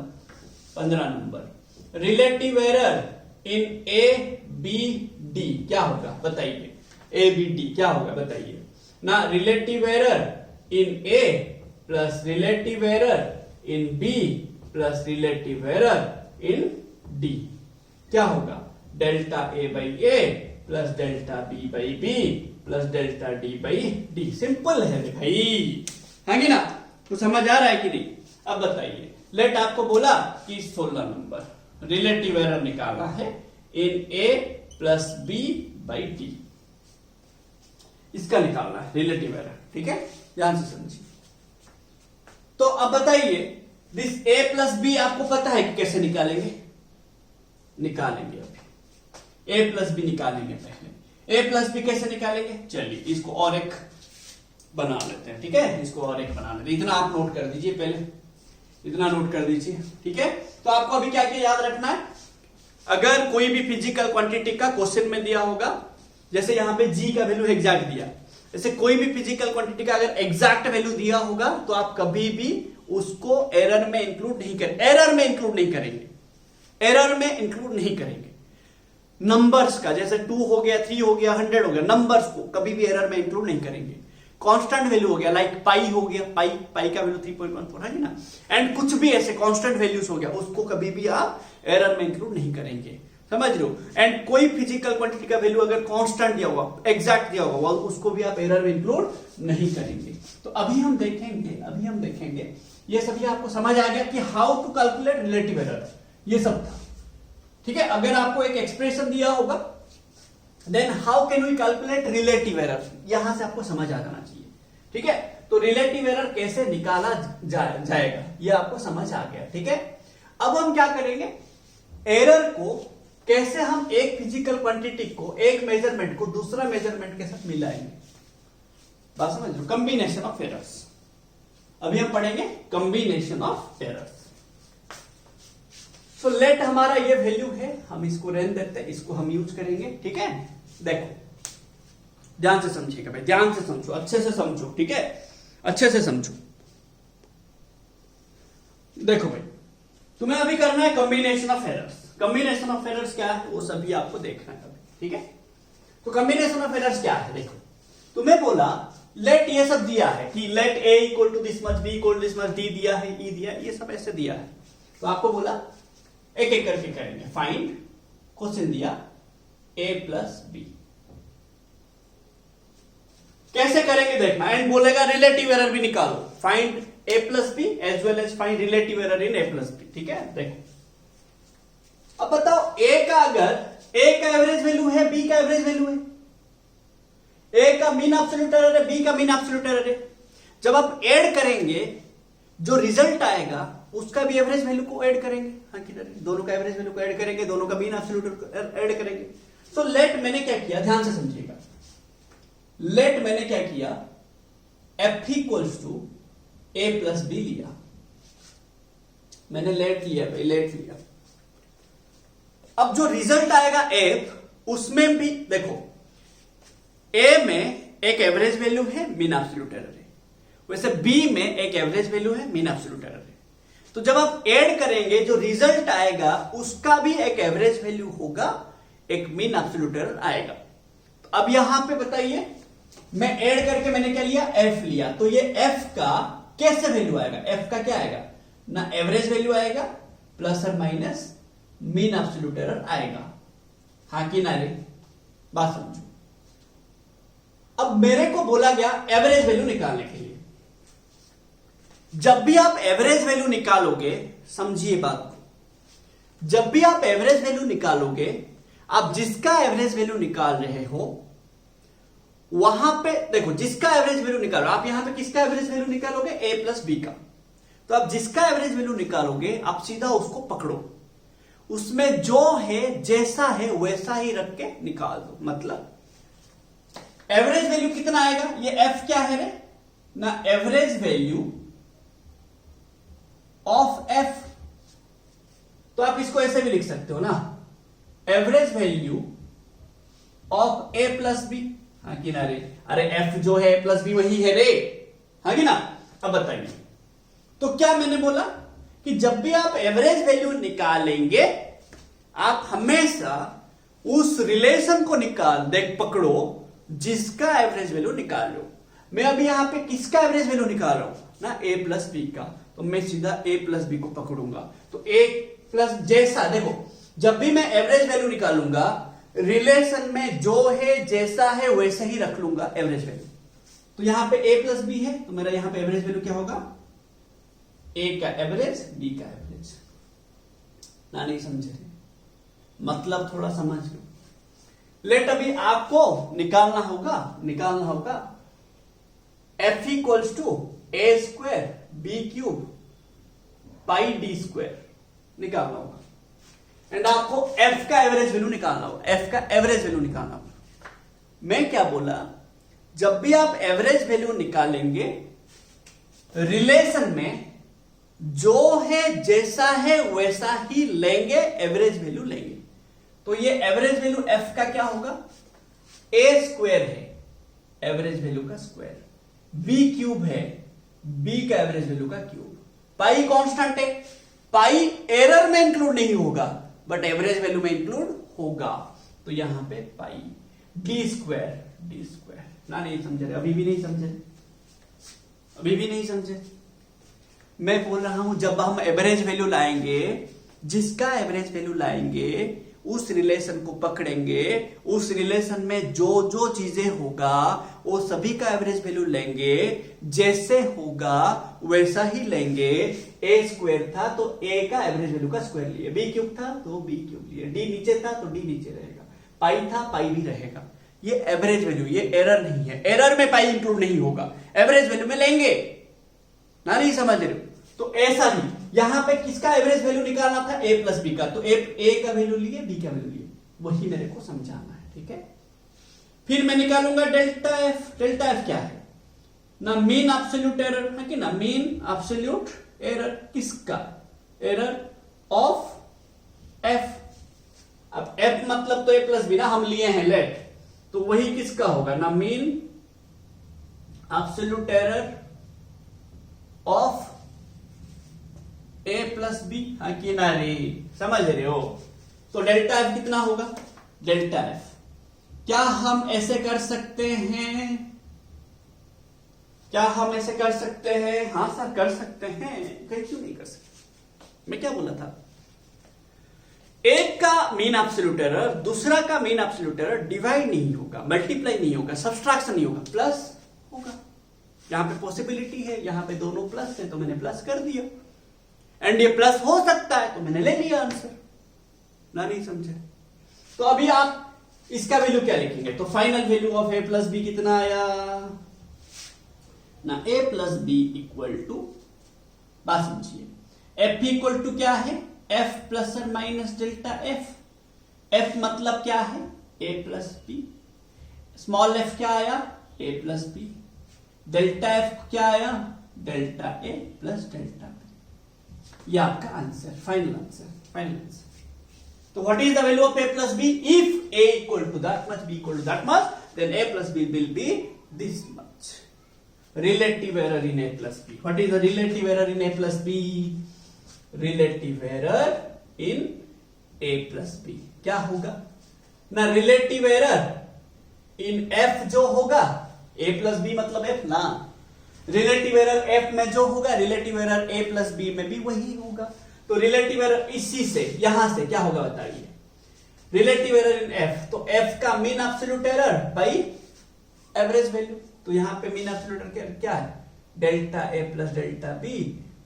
S1: 15 number relative error in A B D क्या होगा बताइए, ए बी डी क्या होगा बताइए ना, relative error in A plus relative error in B plus relative error in D क्या होगा, delta A by A plus delta B by B plus delta D by D. Simple है भाई, है ना, तो समझ आ रहा है कि नहीं। अब बताइए, लेट आपको बोला कि 16 नंबर रिलेटिव एरर निकालना है इन A plus B by D, इसका निकालना है रिलेटिव एरर, ठीक है, ध्यान से समझिए। तो अब बताइए दिस ए प्लस बी आपको पता है कि कैसे निकालेंगे, निकालेंगे अभी ए प्लस बी निकालेंगे। पहले ए प्लस बी कैसे निकालेंगे, चलिए इसको और एक बना लेते हैं, ठीक है, इसको और एक बना लेते हैं। इतना आप नोट कर दीजिए पहले, इतना नोट कर दीजिए, ठीक है। तो आपको अभी क्या क्या याद रखना है, अगर कोई भी फिजिकल क्वांटिटी का क्वेश्चन में दिया होगा, जैसे यहां पे जी का वैल्यू एग्जैक्ट दिया, जैसे कोई भी फिजिकल क्वांटिटी का अगर एग्जैक्ट वैल्यू दिया होगा तो आप कभी भी उसको एरर में इंक्लूड नहीं करेंगे, एरर में इंक्लूड नहीं करेंगे, एरर में इंक्लूड नहीं करेंगे। नंबर्स का जैसे 2 हो गया, 3 हो गया, 100 हो गया, नंबर्स को कभी भी एरर में इंक्लूड नहीं करेंगे। कांस्टेंट वैल्यू हो गया, लाइक पाई हो गया, पाई का वैल्यू 3.14 है ना, एंड कुछ भी ऐसे कांस्टेंट वैल्यूज हो गया, उसको कभी भी आप एरर में इंक्लूड नहीं करेंगे, समझ रहे हो। एंड कोई फिजिकल क्वांटिटी का वैल्यू अगर कांस्टेंट दिया होगा, एग्जैक्ट दिया होगा, उसको भी आप एरर में इंक्लूड नहीं करेंगे। तो अभी हम देखेंगे ये सभी आपको समझ आ गया कि how to calculate relative error, ये सब था, ठीक है। अगर आपको एक एक्सप्रेशन दिया होगा then how can we calculate relative error, यहां से आपको समझ आ जाना चाहिए, ठीक है। तो रिलेटिव एरर कैसे निकाला जाएगा ये आपको समझ आ गया, ठीक है। अब हम क्या करेंगे, एरर को कैसे हम एक फिजिकल क्वांटिटी को, एक मेजरमेंट को दूसरा मेजरमेंट के साथ मिलाएंगे, बात समझ लो, कॉम्बिनेशन ऑफ एरर्स। अभी हम पढ़ेंगे combination of errors. So let हमारा ये वैल्यू है, हम इसको रहने देते हैं, इसको हम यूज करेंगे, ठीक है। देखो ध्यान से समझिएगा भाई, ध्यान से समझो, अच्छे से समझो, ठीक है, अच्छे से समझो। देखो भाई तुम्हें अभी करना है combination of errors. Combination of errors क्या है वो सभी आपको देखना है अभी, ठीक है। तो कॉम्बिनेशन ऑफ एरर्स क्या है, देखो तुम्हें बोला लेट ये सब दिया है कि let A equal to this much, B equal to this much, D दिया है, ई दिया है, ये सब ऐसे दिया है। तो आपको बोला एक एक करके करेंगे, फाइंड, क्वेश्चन दिया ए प्लस बी, कैसे करेंगे देखना, एंड बोलेगा रिलेटिव एरर भी निकालो, find A plus B as well as find relative error in A plus B, ठीक है। देखो अब बताओ ए का अगर ए का एवरेज वैल्यू है, बी का एवरेज वैल्यू है, ए का मीन एब्सोल्यूट एरर है, बी का मीन एब्सोल्यूट एरर है, जब आप ऐड करेंगे जो रिजल्ट आएगा उसका भी एवरेज वैल्यू को ऐड करेंगे, हाँ किधर, दोनों का एवरेज वैल्यू को ऐड करेंगे, दोनों का मीन एब्सोल्यूट ऐड करेंगे। सो लेट मैंने क्या किया, ध्यान से समझिएगा, लेट मैंने क्या किया, F equals to A plus B लिया, मैंने लेट लिया भाई, लेट लिया। अब जो रिजल्ट आएगा एफ, उसमें भी देखो ए में एक एवरेज वैल्यू है, मीन एब्सोल्यूट एरर है, वैसे बी में एक एवरेज वैल्यू है, मीन एब्सोल्यूट एरर है। तो जब आप ऐड करेंगे जो रिजल्ट आएगा उसका भी एक एवरेज वैल्यू होगा, एक मीन एब्सोल्यूट एरर आएगा। तो अब यहां पे बताइए, मैं ऐड करके मैंने क्या लिया, एफ लिया, तो ये एफ का कैसे वैल्यू आएगा, एफ का क्या आएगा, ना एवरेज वैल्यू आएगा प्लस और माइनस मीन एब्सोल्यूट एरर आएगा। हाँ कि ना रे? बात समझो। अब मेरे को बोला गया एवरेज वैल्यू निकालने के लिए। जब भी आप एवरेज वैल्यू निकालोगे, समझिए बात को, जब भी आप एवरेज वैल्यू निकालोगे, आप जिसका एवरेज वैल्यू निकाल रहे हो वहां पे देखो, जिसका एवरेज वैल्यू निकालो, आप यहां पे किसका एवरेज वैल्यू निकालोगे? a प्लस बी का। तो आप जिसका एवरेज वैल्यू निकालोगे, आप सीधा उसको पकड़ो, उसमें जो है जैसा है वैसा ही रख के निकाल दो। मतलब एवरेज वैल्यू कितना आएगा? ये f क्या है रे? ना एवरेज वैल्यू ऑफ f। तो आप इसको ऐसे भी लिख सकते हो ना, average value of a plus B. हाँ कि ना रे? अरे f जो है a प्लस बी वही है रे, हाँ कि ना? अब बताइए, तो क्या मैंने बोला कि जब भी आप एवरेज वैल्यू निकालेंगे, आप हमेशा उस रिलेशन को देख पकड़ो जिसका एवरेज वैल्यू निकाल लो। मैं अभी यहां पे किसका एवरेज वैल्यू निकाल रहा हूं ना? a प्लस बी का। तो मैं सीधा a प्लस बी को पकड़ूंगा। तो a प्लस जैसा, देखो जब भी मैं एवरेज वैल्यू निकालूंगा, रिलेशन में जो है जैसा है वैसा ही रख लूंगा एवरेज वैल्यू। तो यहां पे a प्लस बी है, तो मेरा यहां पे एवरेज वैल्यू क्या होगा? a का एवरेज, b का एवरेज। ना नहीं समझे? मतलब थोड़ा समझ लो। लेट अभी आपको निकालना होगा f equals to a square b cube pi d square निकालना होगा। एंड आपको f का एवरेज वैल्यू निकालना होगा। मैं क्या बोला? जब भी आप एवरेज वैल्यू निकालेंगे, रिलेशन में जो है जैसा है वैसा ही लेंगे, एवरेज वैल्यू लेंगे। तो ये एवरेज वैल्यू f का क्या होगा? a स्क्वायर है एवरेज वैल्यू का स्क्वायर, b क्यूब है b का एवरेज वैल्यू का क्यूब, पाई कांस्टेंट है, पाई एरर में इंक्लूड नहीं होगा बट एवरेज वैल्यू में इंक्लूड होगा। तो यहां पे पाई d स्क्वायर। ना नहीं समझ रहे? अभी भी नहीं समझे? मैं बोल रहा हूं, जब हम एवरेज वैल्यू लाएंगे, जिसका एवरेज वैल्यू लाएंगे, उस रिलेशन को पकड़ेंगे, उस रिलेशन में जो जो चीजें होगा वो सभी का एवरेज वैल्यू लेंगे, जैसे होगा वैसा ही लेंगे। a स्क्वायर था तो a का एवरेज वैल्यू का स्क्वायर लिए, b क्यूब था तो b क्यूब लिए, d नीचे था तो d नीचे रहेगा, पाई था पाई भी रहेगा। ये एवरेज वैल्यू, ये एरर नहीं है, एरर में पाई इंक्लूड नहीं होगा, एवरेज वैल्यू में लेंगे। ना नहीं समझ रहे हो? तो ऐसा ही यहां पे किसका एवरेज वैल्यू निकालना था? a प्लस बी का। तो a का वैल्यू लिए, b का वैल्यू लिए, वही मेरे को समझाना है। ठीक है, फिर मैं निकालूंगा डेल्टा f। डेल्टा f क्या है? ना मीन एब्सोल्यूट एरर है कि ना? मीन एब्सोल्यूट एरर किसका? Error of f। अब f मतलब तो a प्लस बी ना, हम लिए हैं लेट, तो वही किसका होगा? ना mean absolute error of a plus B. हाँ कि ना रे? समझ रहे हो? तो डेल्टा f कितना होगा? डेल्टा f क्या हम ऐसे कर सकते हैं? हाँ सर कर सकते हैं, कहीं क्यों नहीं कर सकते? मैं क्या बोला था? एक का मीन एब्सोल्यूट एरर दूसरा का मीन एब्सोल्यूट एरर डिवाइड नहीं होगा, मल्टीप्लाई नहीं होगा, सब्सट्रैक्शन नहीं होगा, प्लस होगा। यहां पे पॉसिबिलिटी है, यहां पे दोनों प्लस है तो मैंने प्लस कर दिया, एंड ये प्लस हो सकता है तो मैंने ले लिया आंसर। ना नहीं समझे? तो अभी आप इसका वैल्यू क्या लिखेंगे? तो final value of a plus B कितना आया ना? a plus B equal to, बात समझिए, f इक्वल टू क्या है? f प्लस और माइनस डेल्टा f। f मतलब क्या है? a plus B. Small f क्या आया? a plus B. Delta f क्या आया? Delta a plus delta b। ये आपका आंसर, फाइनल आंसर। तो what is the value of a plus b? If a equal to that much, b equal to that much, then a plus b will be this much. Relative error in a plus b। What is the relative error in a plus b? Relative error in a plus b क्या होगा ना? Relative error इन f जो होगा, a plus b मतलब f ना, relative error F में जो होगा रिलेटिव एरर ए प्लस बी में भी वही होगा। तो रिलेटिव एरर इसी से यहां से क्या होगा बताइए, रिलेटिव एरर इन एफ, तो एफ का mean absolute error by average value. तो यहां पे मीन एब्सोल्यूट एरर क्या है, delta A plus delta B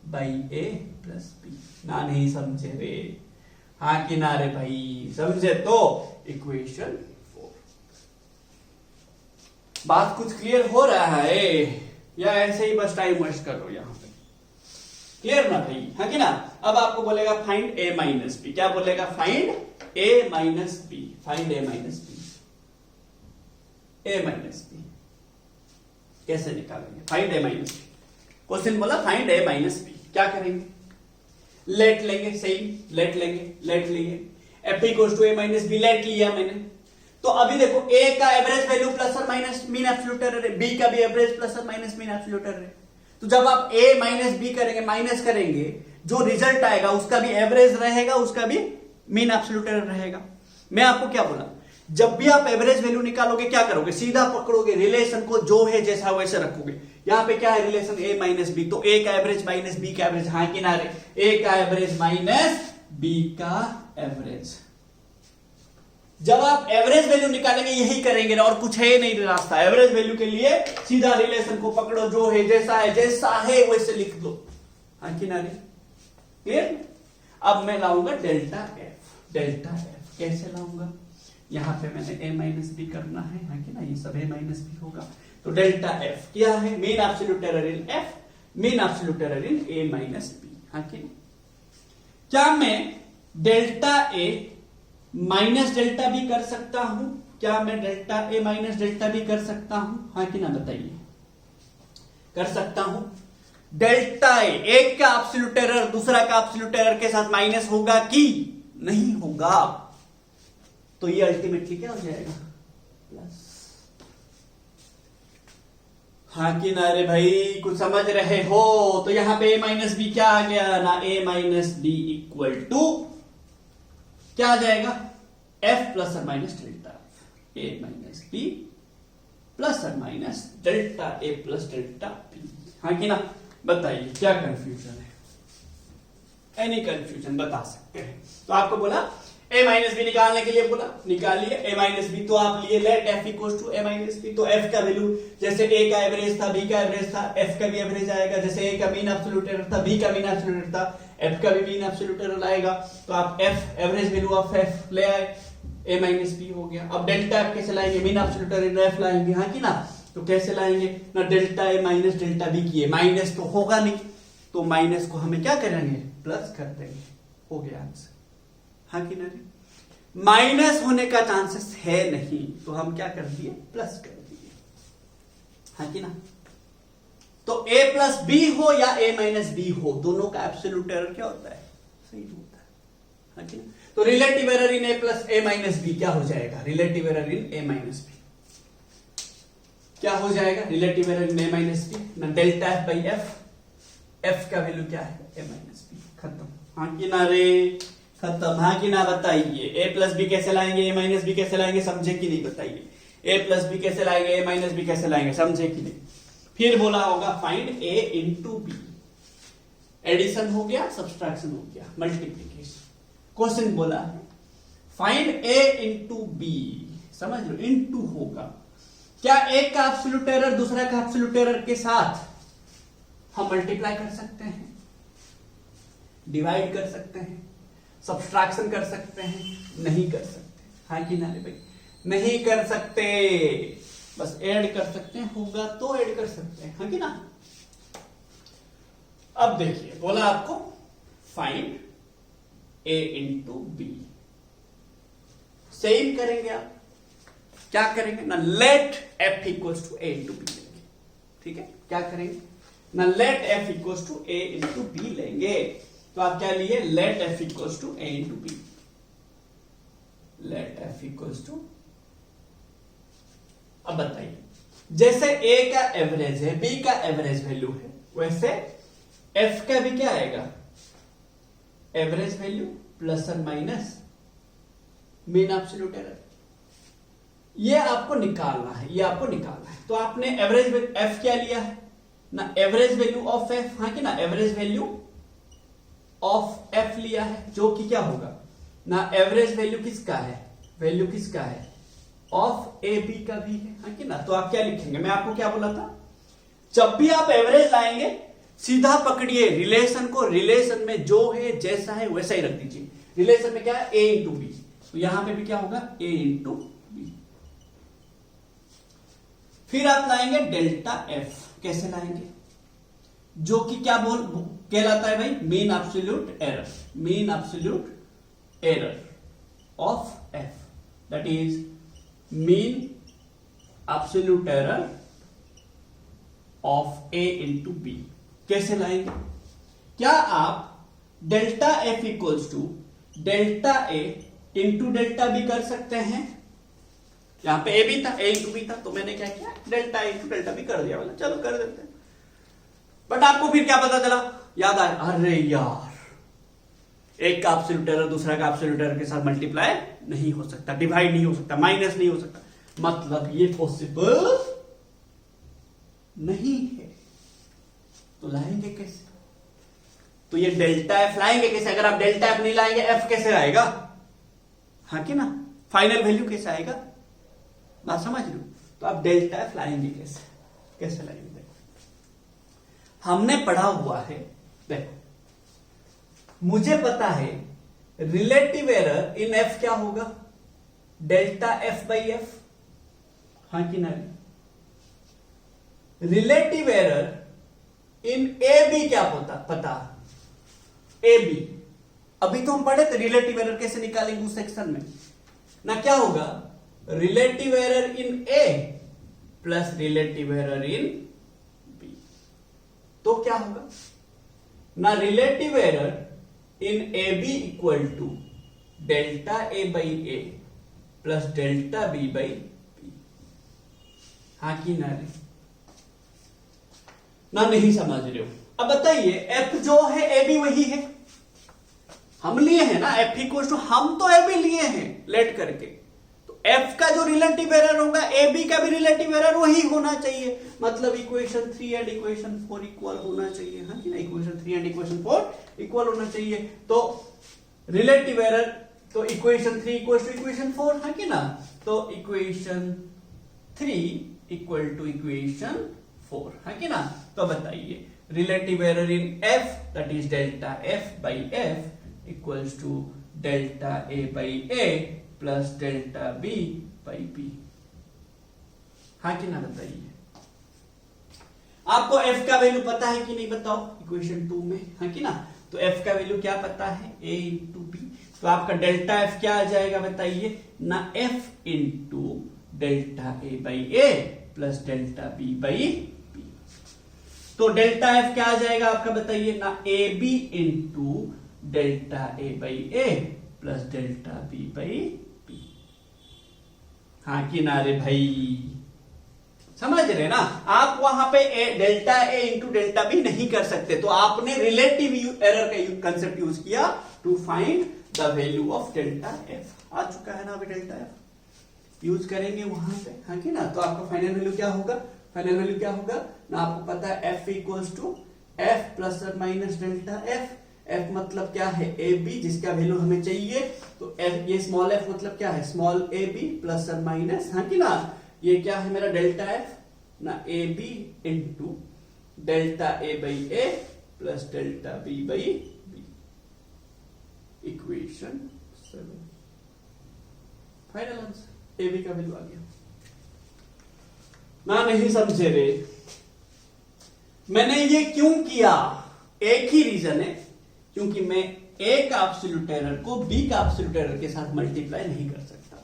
S1: by A plus B. ना नहीं समझे रे, हाँ कि ना रे भाई, समझे तो इक्वेशन 4। बात कुछ क्लियर हो रहा है या ऐसे ही बस टाइम वेस्ट कर लो यहां पे, क्लियर ना भाई, हाँ कि ना। अब आपको बोलेगा फाइंड ए माइनस बी, क्या बोलेगा, find A minus B, find A minus B, A minus B कैसे निकालेंगे, find A minus B. Question बोला फाइंड ए माइनस बी, क्या करेंगे, लेट लेंगे, सही लेट लेंगे, लेट लिए F equals to A minus B, let लिया मैंने। तो अभी देखो ए का एवरेज वैल्यू प्लस और माइनस मीन एब्सोल्यूट एरर है, बी का भी एवरेज प्लस और माइनस मीन एब्सोल्यूट एरर है। तो जब आप a माइनस बी करेंगे, माइनस करेंगे, जो रिजल्ट आएगा उसका भी एवरेज रहेगा, उसका भी मीन एब्सोल्यूट एरर रहेगा। मैं आपको क्या बोला, जब भी आप एवरेज वैल्यू निकालोगे क्या करोगे, सीधा पकड़ोगे रिलेशन को, जो है जैसा वैसे रखोगे। यहां पे क्या है रिलेशन, a माइनस बी, तो a का एवरेज माइनस b का एवरेज, हाँ किनारे a का एवरेज माइनस b का एवरेज। जब आप एवरेज वैल्यू निकालेंगे यही करेंगे और कुछ है नहीं रास्ता, एवरेज वैल्यू के लिए सीधा रिलेशन को पकड़ो, जो है जैसा है वैसे लिख दो, हाँ किनारे क्लियर। अब मैं लाऊंगा डेल्टा एफ, डेल्टा एफ कैसे लाऊंगा, यहां पे मैंने ए माइनस बी करना है, हाँ कि ना, ये सब ए माइनस बी होगा। तो डेल्टा एफ क्या है, mean absolute error in F, mean absolute error in A minus B, हाँ कि ना। क्या मैं delta A minus delta B कर सकता हूं, क्या मैं delta A minus delta B कर सकता हूं, हाँ कि ना बताइए, कर सकता हूं। डेल्टा ए, एक का एब्सोल्यूट एरर दूसरा का एब्सोल्यूट एरर के साथ माइनस होगा कि नहीं होगा, तो ये अल्टीमेटली क्या हो जाएगा, प्लस, हाँ कि ना रे भाई, कुछ समझ रहे हो। तो यहां पे a माइनस बी क्या आ गया ना, a minus B equal to क्या आ जाएगा, f प्लस और minus delta a minus B plus और minus delta a plus delta b, हाँ कि ना बताइए क्या कंफ्यूजन है, एनी कंफ्यूजन बता सकते हैं। तो आपको बोला a माइनस बी निकालने के लिए बोला, निकालिए a माइनस बी, तो आप लिए let f equals to a minus B. तो f का वैल्यू जैसे a का एवरेज था, b का एवरेज था, f का भी एवरेज आएगा, जैसे a का मीन एब्सोल्यूट एरर था, b का मीन एब्सोल्यूट एरर था, f का भी मीन एब्सोल्यूट एरर आएगा। तो आप f average value of f ले आए, a माइनस बी हो गया। अब डेल्टा f कैसे लाएंगे, मीन एब्सोल्यूट एरर f लाएंगे, हाँ कि ना। तो कैसे लाएंगे ना, delta a minus delta b किए, माइनस तो होगा नहीं, तो माइनस को हमें क्या करेंगे, प्लस कर देंगे, हो गया आंसर, हाँ कि नहीं। माइनस होने का चांसेस है नहीं, तो हम क्या कर दिए, प्लस कर दिए, हाँ कि ना। तो a प्लस बी हो या a माइनस बी हो, दोनों का एब्सोल्यूट एरर क्या होता है, सेम होता है, हाँ कि ना। तो relative error in a plus a minus B क्या हो जाएगा, relative error in a minus B क्या हो जाएगा, relative error in a minus B ना, delta f by F, f का वैल्यू क्या है, a माइनस बी, खत्म, हाँ कि ना रे, खत्म, हाँ कि ना बताइए। a प्लस बी कैसे लाएंगे, a माइनस बी कैसे लाएंगे, समझे कि नहीं बताइए। a प्लस बी कैसे लाएंगे, a माइनस बी कैसे लाएंगे, समझे कि नहीं। फिर बोला होगा find a into B, addition हो गया, सब्सट्रैक्शन हो गया, मल्टीप्लीकेशन। क्वेश्चन बोला है फाइंड a इंटू बी, समझ लो इंटू होगा, क्या एक का एब्सोल्यूट एरर दूसरा का एब्सोल्यूट एरर के साथ हम मल्टीप्लाई कर सकते हैं, डिवाइड कर सकते हैं, सब्सट्रैक्शन कर सकते हैं, नहीं कर सकते, हाँ कि ना भाई, नहीं कर सकते, बस ऐड कर सकते हैं, होगा तो ऐड कर सकते हैं, हाँ कि ना। अब देखिए बोला आपको find a into B, same करेंगे आप, क्या करेंगे ना, let f equals to a into B लेंगे, ठीक है, क्या करेंगे ना, let f equals to a into B लेंगे। तो आप क्या लिए, let f equals to a into B, let f equals to, अब बताइए, जैसे a का एवरेज है, b का एवरेज वैल्यू है, वैसे f का भी क्या आएगा, एवरेज वैल्यू प्लस और माइनस मीन एब्सोल्यूट एरर। ये आपको निकालना है, ये आपको निकालना है। तो आपने एवरेज f क्या लिया है, ना एवरेज वैल्यू ऑफ एफ, हाँ कि ना, एवरेज वैल्यू ऑफ एफ लिया है, जो कि क्या होगा ना, एवरेज वैल्यू किसका है, वैल्यू किसका है, ऑफ ए बी का भी है, हाँ कि ना। तो आप क्या लिखेंगे, मैं आपको क्या बोला था, जब भी आप एवरेज लाएंगे सीधा पकड़िए रिलेशन को, रिलेशन में जो है जैसा है वैसा ही रख दीजिए। रिलेशन में क्या है, ए इंटू बी, तो यहां पे भी क्या होगा, ए इंटू बी। फिर आप लाएंगे डेल्टा एफ, कैसे लाएंगे, जो कि क्या कहलाता है भाई, mean absolute error, mean absolute error of F, that is mean absolute error of A into B. कैसे लाएंगे, क्या आप delta F equals to delta A into delta B कर सकते हैं, यहां पे ए भी था, ए इंटू बी था, तो मैंने क्या किया, delta A into delta B कर दिया, बोला चलो कर देते हैं। बट आपको फिर क्या पता चला, याद आया, अरे यार एक का एब्सोल्यूट एरर दूसरा का एब्सोल्यूट एरर के साथ मल्टीप्लाई नहीं हो सकता, डिवाइड नहीं हो सकता, माइनस नहीं हो सकता, मतलब ये पॉसिबल नहीं है। तो लाएंगे कैसे, तो ये डेल्टा एफ लाएंगे कैसे, अगर आप डेल्टा एफ नहीं लाएंगे एफ कैसे आएगा, हाँ कि ना, फाइनल वैल्यू कैसे आएगा, बात समझ लो। तो आप डेल्टा एफ लाएंगे कैसे, कैसे लाएंगे, देखो हमने पढ़ा हुआ है, देखो मुझे पता है रिलेटिव एरर इन एफ क्या होगा, डेल्टा एफ बाई एफ, हाँ कि ना। Relative error in A B क्या पता, ए बी, अभी तो हम पढ़े थे रिलेटिव एरर कैसे निकालेंगे उस सेक्शन में ना, क्या होगा, relative error in A plus relative error in B, तो क्या होगा ना, relative error in A B equal to delta A by A plus delta B by B, हाँ कि ना रे, ना नहीं समझ रहे हो। अब बताइए एफ जो है ए बी वही है, हम लिए हैं ना, एफ इक्वल टू, हम तो ए बी लिए हैं लेट करके, तो एफ का जो रिलेटिव एरर होगा ए बी का भी रिलेटिव एरर वही होना चाहिए, मतलब इक्वेशन 3 एंड इक्वेशन 4 इक्वल होना चाहिए, हाँ कि ना, इक्वेशन 3 एंड इक्वेशन 4 इक्वल होना चाहिए। तो रिलेटिव एरर, तो इक्वेशन 3 इक्वल टू इक्वेशन 4, हाँ कि ना, तो इक्वेशन 3 इक्वल टू इक्वेशन 4, हाँ कि ना। तो बताइए relative error in F that is delta F by F equals to delta A by A plus delta B by B, हाँ कि ना, बताइए आपको एफ का वैल्यू पता है कि नहीं, बताओ इक्वेशन 2 में, हाँ कि ना। तो एफ का वैल्यू क्या पता है, ए इंटू बी, तो आपका डेल्टा एफ क्या आ जाएगा बताइए ना, F into delta A by A plus delta B by B. तो डेल्टा एफ क्या आ जाएगा आपका बताइए ना, A B into delta A by A plus delta B by B, हाँ कि ना रे भाई, समझ रहे ना। आप वहां पे delta A into delta B नहीं कर सकते, तो आपने रिलेटिव एरर का कंसेप्ट यूज किया to find the value of delta F. आ चुका है ना अभी डेल्टा एफ, यूज करेंगे वहां पे, हाँ कि ना। तो आपका फाइनल वैल्यू क्या होगा, फाइनल वैल्यू क्या होगा ना, आपको पता है F equals to F plus और माइनस डेल्टा एफ। एफ मतलब क्या है, ए बी, जिसका वैल्यू हमें चाहिए, तो एफ, ये स्मॉल एफ मतलब क्या है, स्मॉल ए बी प्लस और माइनस, हाँ कि ना। ये क्या है मेरा डेल्टा एफ ना, A B into delta A by A plus delta B by B, equation 7। Final answer A B का वैल्यू आ गया ना, नहीं समझे रे। मैंने ये क्यों किया, एक ही रीजन है, क्योंकि मैं ए का एब्सोल्यूट एरर को बी का एब्सोल्यूट एरर के साथ मल्टीप्लाई नहीं कर सकता,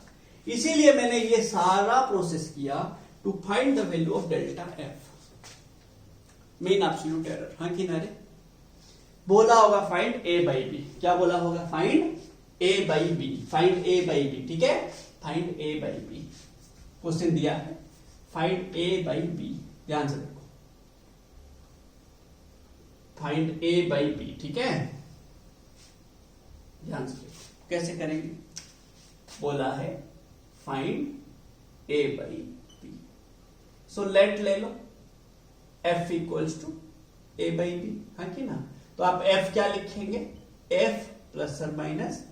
S1: इसीलिए मैंने ये सारा प्रोसेस किया to find the value of delta F, mean absolute error, हाँ कि ना रे। बोला होगा फाइंड ए बाई बी, क्या बोला होगा, find A by B, find A by B, ठीक है, find A by B question दिया है, फाइंड ए बाई बी, ध्यान से देखो, फाइंड ए बाई बी, ठीक है, ध्यान से देखो कैसे करेंगे। बोला है find A by B, so let ले लो, F equals to A by B, हाँ कि ना। तो आप एफ क्या लिखेंगे, एफ प्लस और माइनस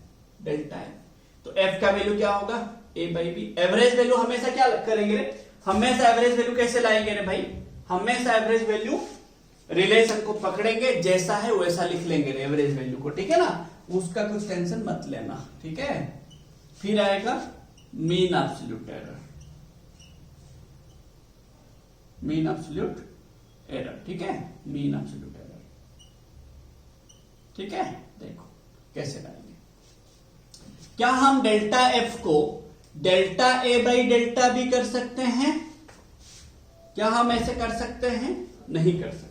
S1: डेल्टा एफ। तो एफ का वैल्यू क्या होगा, A by B. Average value हमेशा क्या करेंगे रे, हमेशा एवरेज वैल्यू कैसे लाएंगे रे भाई, हमेशा एवरेज वैल्यू रिलेशन को पकड़ेंगे, जैसा है वैसा लिख लेंगे रे एवरेज वैल्यू को, ठीक है ना। उसका कुछ टेंशन मत लेना, ठीक है। फिर आएगा mean absolute error, mean absolute error, ठीक है, मीन एब्सोल्यूट एरर, ठीक है। देखो कैसे लाएंगे, क्या हम डेल्टा एफ को delta A by delta B कर सकते हैं, क्या हम ऐसे कर सकते हैं, नहीं कर सकते।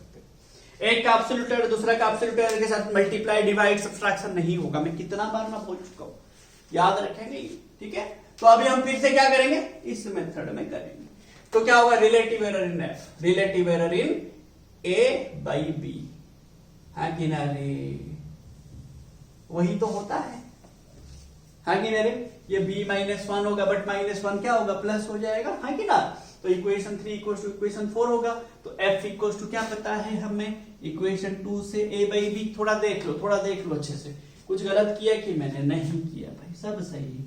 S1: एक का एब्सोल्यूट एरर दूसरा का एब्सोल्यूट एरर के साथ मल्टीप्लाई डिवाइड सब्सट्रैक्शन नहीं होगा। मैं कितना बार मैं बोल चुका हूं, याद रखेंगे, ठीक है। तो अभी हम फिर से क्या करेंगे, इस मेथड में करेंगे। तो क्या होगा, relative error in F, relative error in A by B, हाँ कि ना रे, वही तो होता है, हाँ कि ना रे। ये b -1 होगा, बट -1 क्या होगा, प्लस हो जाएगा, हाँ कि ना। तो इक्वेशन 3 इक्वल्स टू इक्वेशन 4 होगा। तो f इक्वल्स टू क्या पता है हमें, इक्वेशन 2 से a बाई बी। थोड़ा देख लो अच्छे से, कुछ गलत किया कि मैंने, नहीं किया भाई, सब सही है,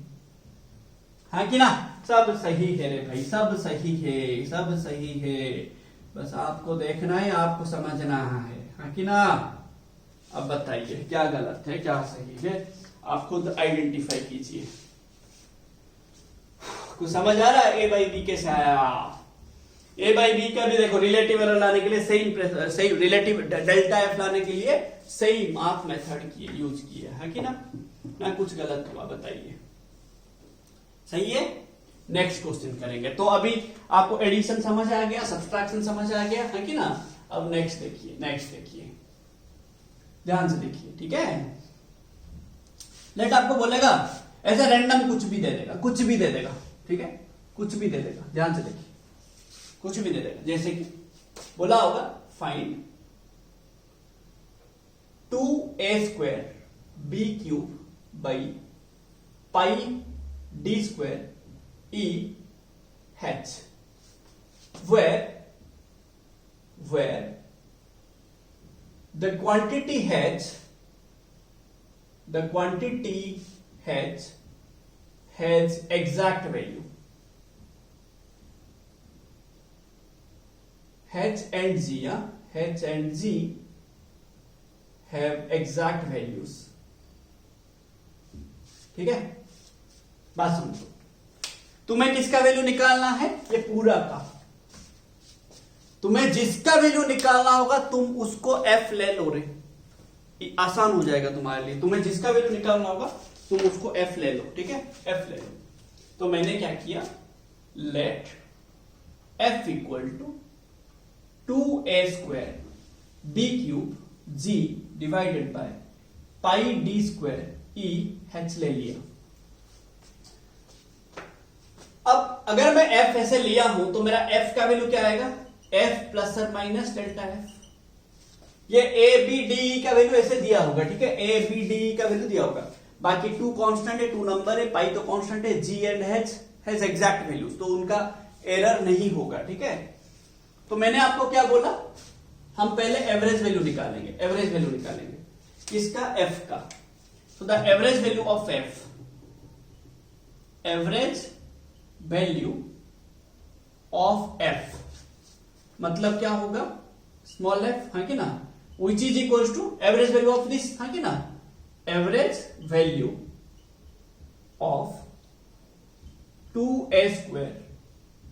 S1: हाँ कि ना, सब सही है रे भाई, सब सही है, सब सही है। बस आपको देखना है, आपको समझना है, हाँ कि ना। अब बताइए क्या गलत है क्या सही है, आप खुद आइडेंटिफाई कीजिए। कुछ समझ आ रहा है, ए बाई बी कैसे आया, ए बाई बी का भी देखो रिलेटिव एरर लाने के लिए सही रिलेटिव डेल्टा एफ लाने के लिए सही आप मेथड किए, यूज किए, है कि ना कुछ गलत हुआ, बताइए सही है। नेक्स्ट क्वेश्चन करेंगे। तो अभी आपको एडिशन समझ आ गया, सब्सट्रैक्शन समझ आ गया, है कि ना। अब नेक्स्ट देखिए, ध्यान से देखिए, ठीक है। लेट आपको बोलेगा ऐसा रैंडम कुछ भी दे देगा, ठीक है, कुछ भी दे देगा, ध्यान से देखिए, कुछ भी दे देगा। जैसे कि बोला होगा find 2a² b³ by pi d² e h where the quantity h has exact value, h and g have exact values, ठीक है। बात समझो, तुम्हें किसका वैल्यू निकालना है, ये पूरा का, तुम्हें जिसका वैल्यू निकालना होगा तुम उसको f ले लो रे, आसान हो जाएगा तुम्हारे लिए। तुम्हें जिसका वैल्यू निकालना होगा तुम उसको f ले लो, ठीक है, f ले लो। तो मैंने क्या किया, let f equal to 2a² b³ g divided by pi d² e h ले लिया। अब अगर मैं f ऐसे लिया हूं तो मेरा f का वैल्यू क्या आएगा, f प्लस और माइनस डेल्टा एफ। ये a b d e का वैल्यू ऐसे दिया होगा, ठीक है, a b d e का वैल्यू दिया होगा। बाकी 2 कांस्टेंट है, 2 नंबर है, पाई तो कांस्टेंट है, g and h has exact values, तो उनका एरर नहीं होगा, ठीक है। तो मैंने आपको क्या बोला, हम पहले एवरेज वैल्यू निकालेंगे, किसका, f का। तो the average value of f, average value of f मतलब क्या होगा, स्मॉल f, हाँ कि ना, which is equals to average value of this, हाँ कि ना, average value of 2a²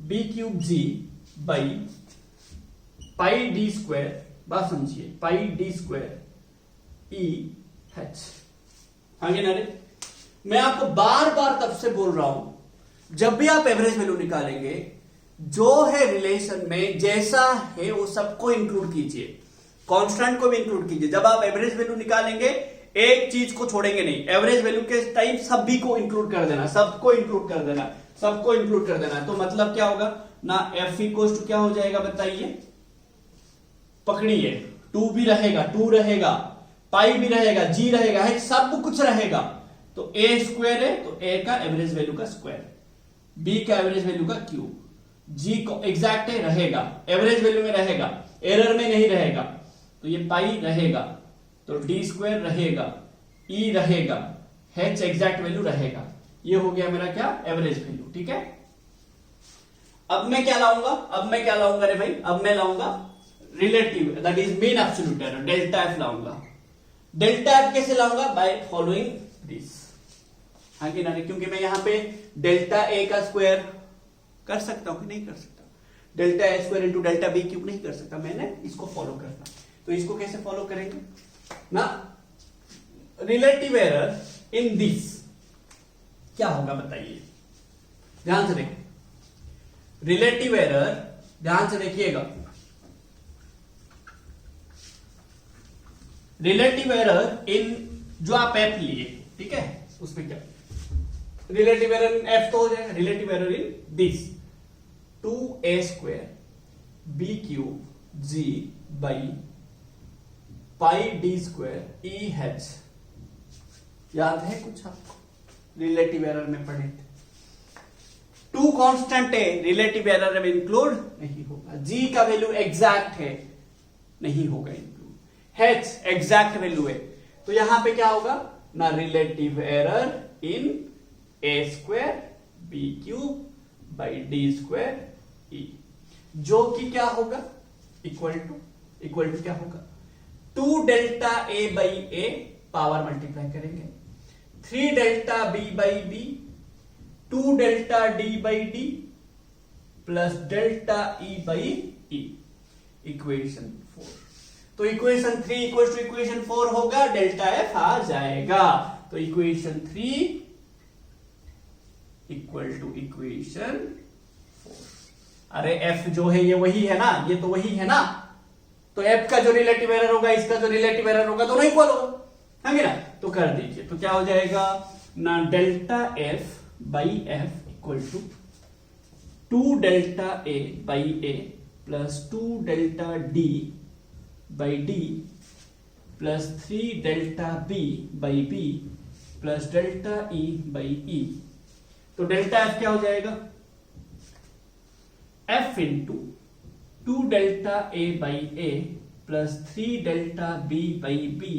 S1: b³ g by pi d², बात समझिए, पाई d² e h, हाँ कि ना रे। मैं आपको बार बार तब से बोल रहा हूं, जब भी आप एवरेज वैल्यू निकालेंगे, जो है रिलेशन में जैसा है वो सबको इंक्लूड कीजिए, कांस्टेंट को भी इंक्लूड कीजिए। जब आप एवरेज वैल्यू निकालेंगे एक चीज को छोड़ेंगे नहीं, एवरेज वैल्यू के टाइम सभी को इंक्लूड कर देना, सबको इंक्लूड कर देना। तो मतलब क्या होगा ना, f इक्वल टू क्या हो जाएगा बताइए, पकड़िए, 2 भी रहेगा, 2 रहेगा, पाई भी रहेगा, g रहेगा, है सब कुछ रहेगा। तो a² है तो a का एवरेज वैल्यू का स्क्वायर, b का एवरेज वैल्यू का क्यूब, जी को एग्जैक्ट है रहेगा, एवरेज वैल्यू में रहेगा, एरर में नहीं रहेगा, तो ये पाई रहेगा, तो डी स्क्वायर रहेगा, ई रहेगा, एच एग्जैक्ट वैल्यू रहेगा। ये हो गया मेरा क्या, एवरेज वैल्यू। ठीक है, अब मैं क्या लाऊंगा रे भाई, अब मैं लाऊंगा relative, that is mean absolute error, delta F लाऊंगा। डेल्टा एफ कैसे लाऊंगा, बाय फॉलोइंग दिस। हाँ कि ना, क्योंकि मैं यहां पे डेल्टा ए का स्क्वायर कर सकता हूं कि नहीं कर सकता, delta A square into delta B cube नहीं कर सकता, मैंने इसको फॉलो करना। तो इसको कैसे फॉलो करेंगे ना, रिलेटिव एरर इन दिस क्या होगा बताइए, ध्यान से देखिए, रिलेटिव एरर ध्यान से देखिएगा, रिलेटिव एरर इन जो आप एफ लिए, ठीक है, उसमें क्या रिलेटिव एरर इन एफ तो हो जाएगा, relative error in this 2a square B cube G by pi D square E H. याद है कुछ आपको, रिलेटिव एरर में पढ़े थे, टू कांस्टेंट है, रिलेटिव एरर में इंक्लूड नहीं होगा, जी का वैल्यू एग्जैक्ट है नहीं होगा इंक्लूड, एच एग्जैक्ट वैल्यू है, तो यहां पे क्या होगा ना, relative error in A square B cube by D square E, जो कि क्या होगा इक्वल टू क्या होगा 2 delta A by A, power multiply करेंगे, 3 delta B by B, 2 delta D by D plus delta E by E, equation 4। तो equation 3 equal two equation 4 होगा, delta F आ जाएगा। तो इक्वेशन 3 इक्वल टू इक्वेशन 4। अरे F जो है ये वही है ना, ये तो वही है ना, तो एफ का जो रिलेटिव एरर होगा, इसका जो रिलेटिव एरर होगा, दोनों इक्वल होगा, है ना। तो कर दीजिए, तो क्या हो जाएगा ना, delta F by F equal to 2 delta A by A plus 2 delta D by D plus 3 delta B by B plus delta E by E. तो डेल्टा एफ क्या हो जाएगा, F into 2 delta A by A plus 3 delta B by B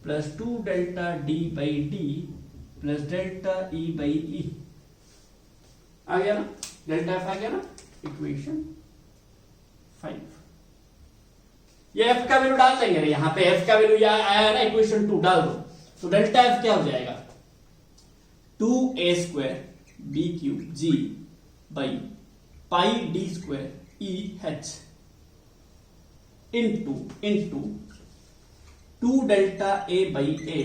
S1: plus 2 delta D by D plus delta E by E. आ गया ना, delta F आ गया ना, equation 5। ये एफ का वैल्यू डाल देंगे, यहां पे एफ का वैल्यू आया ना, इक्वेशन 2 डाल दो, तो डेल्टा एफ क्या हो जाएगा 2a square B cube G by pi D square E H into 2 delta A by A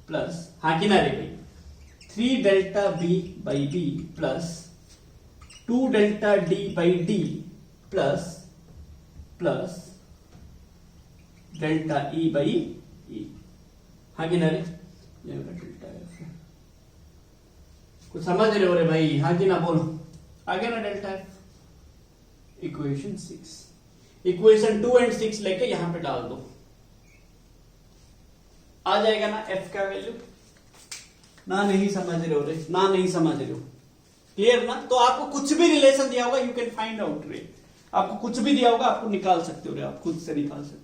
S1: plus, हाँ किनारे भाई 3 delta B by B plus 2 delta D by D plus delta E by E, हाँ किनारे, ये मेरा delta F है। कुछ समझ रहे हो रे भाई, हाँ कि ना बोलो, आगे ना delta F. Equation 6, equation 2 and 6 लेके यहां पे डाल दो, आ जाएगा ना एफ का वैल्यू। ना नहीं समझ रहे हो रे, ना नहीं समझ रहे हो, क्लियर ना। तो आपको कुछ भी रिलेशन दिया होगा, यू कैन फाइंड आउट रे, आपको कुछ भी दिया होगा, आपको निकाल सकते हो रे, आप खुद से निकाल सकते हो,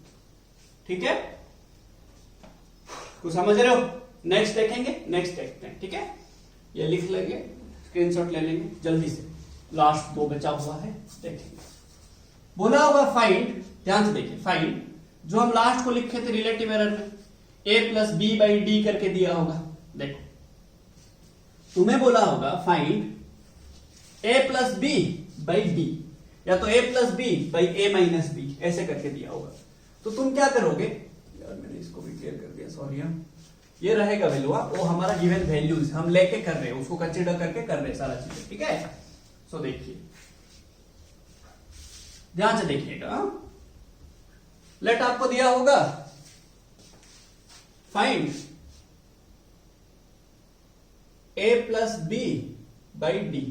S1: ठीक है। कुछ समझ रहे हो, नेक्स्ट देखेंगे, नेक्स्ट देखते हैं, ठीक है। ये लिख लेंगे, स्क्रीनशॉट ले लेंगे जल्दी से, लास्ट 2 बचा हुआ है, देखेंगे। बोला होगा फाइंड, ध्यान से देखिए, फाइंड जो हम लास्ट को लिखे थे रिलेटिव एरर में, a plus B by D करके दिया होगा। देखो तुम्हें बोला होगा find a plus B by D, या तो a plus B by a minus B, ऐसे करके दिया होगा। तो तुम क्या करोगे, यार मैंने इसको भी क्लियर कर दिया, सॉरी। ये रहेगा वैल्यू, वो हमारा गिवन वैल्यूज हम लेके कर रहे हैं, उसको कंसीडर करके कर रहे हैं सारा चीजें, ठीक है। सो देखिए, ध्यान से देखिएगा, लेट आपको दिया होगा find a plus B by D,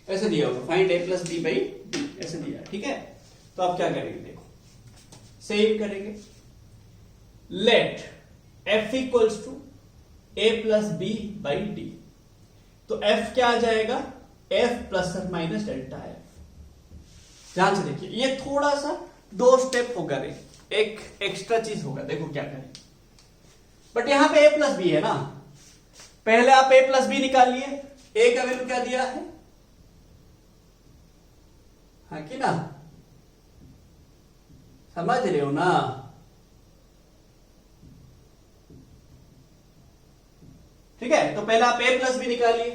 S1: ऐसे दिया होगा, find a plus B by D, ऐसे दिया, ठीक है। तो आप क्या करेंगे, देखो सेव करेंगे, let f equals to a plus B by D. तो f क्या आ जाएगा, f प्लस और माइनस डेल्टा f, ध्यान से देखिए, ये थोड़ा सा 2 स्टेप होगा रे, एक एक्स्ट्रा चीज होगा, देखो क्या करें। बट यहां पे a प्लस बी है ना, पहले आप a प्लस बी निकाल लिए, a का वैल्यू क्या दिया है, हाँ कि ना, समझ रहे हो ना। ठीक है, तो पहले आप a प्लस बी निकालिए,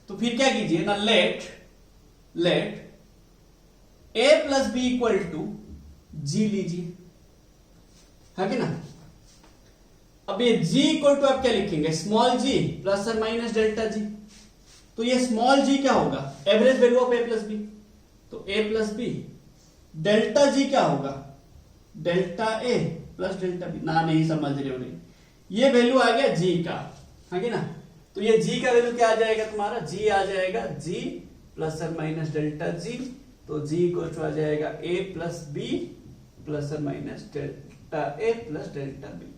S1: तो फिर क्या कीजिए ना, let a plus B equal to G लीजिए, है कि ना। अब ये g इक्वल टू आप क्या लिखेंगे, स्मॉल g प्लस और माइनस डेल्टा जी। तो ये स्मॉल g क्या होगा, average value of a plus B, तो a plus B, delta g क्या होगा, delta a plus delta B. ना नहीं समझ रहे हो, नहीं, ये वैल्यू आ गया g का, है कि ना। तो ये g का वैल्यू क्या आ जाएगा तुम्हारा, g आ जाएगा g प्लस और माइनस डेल्टा g। तो g इक्वल टू आ जाएगा a प्लस बी प्लस और minus delta a plus delta b।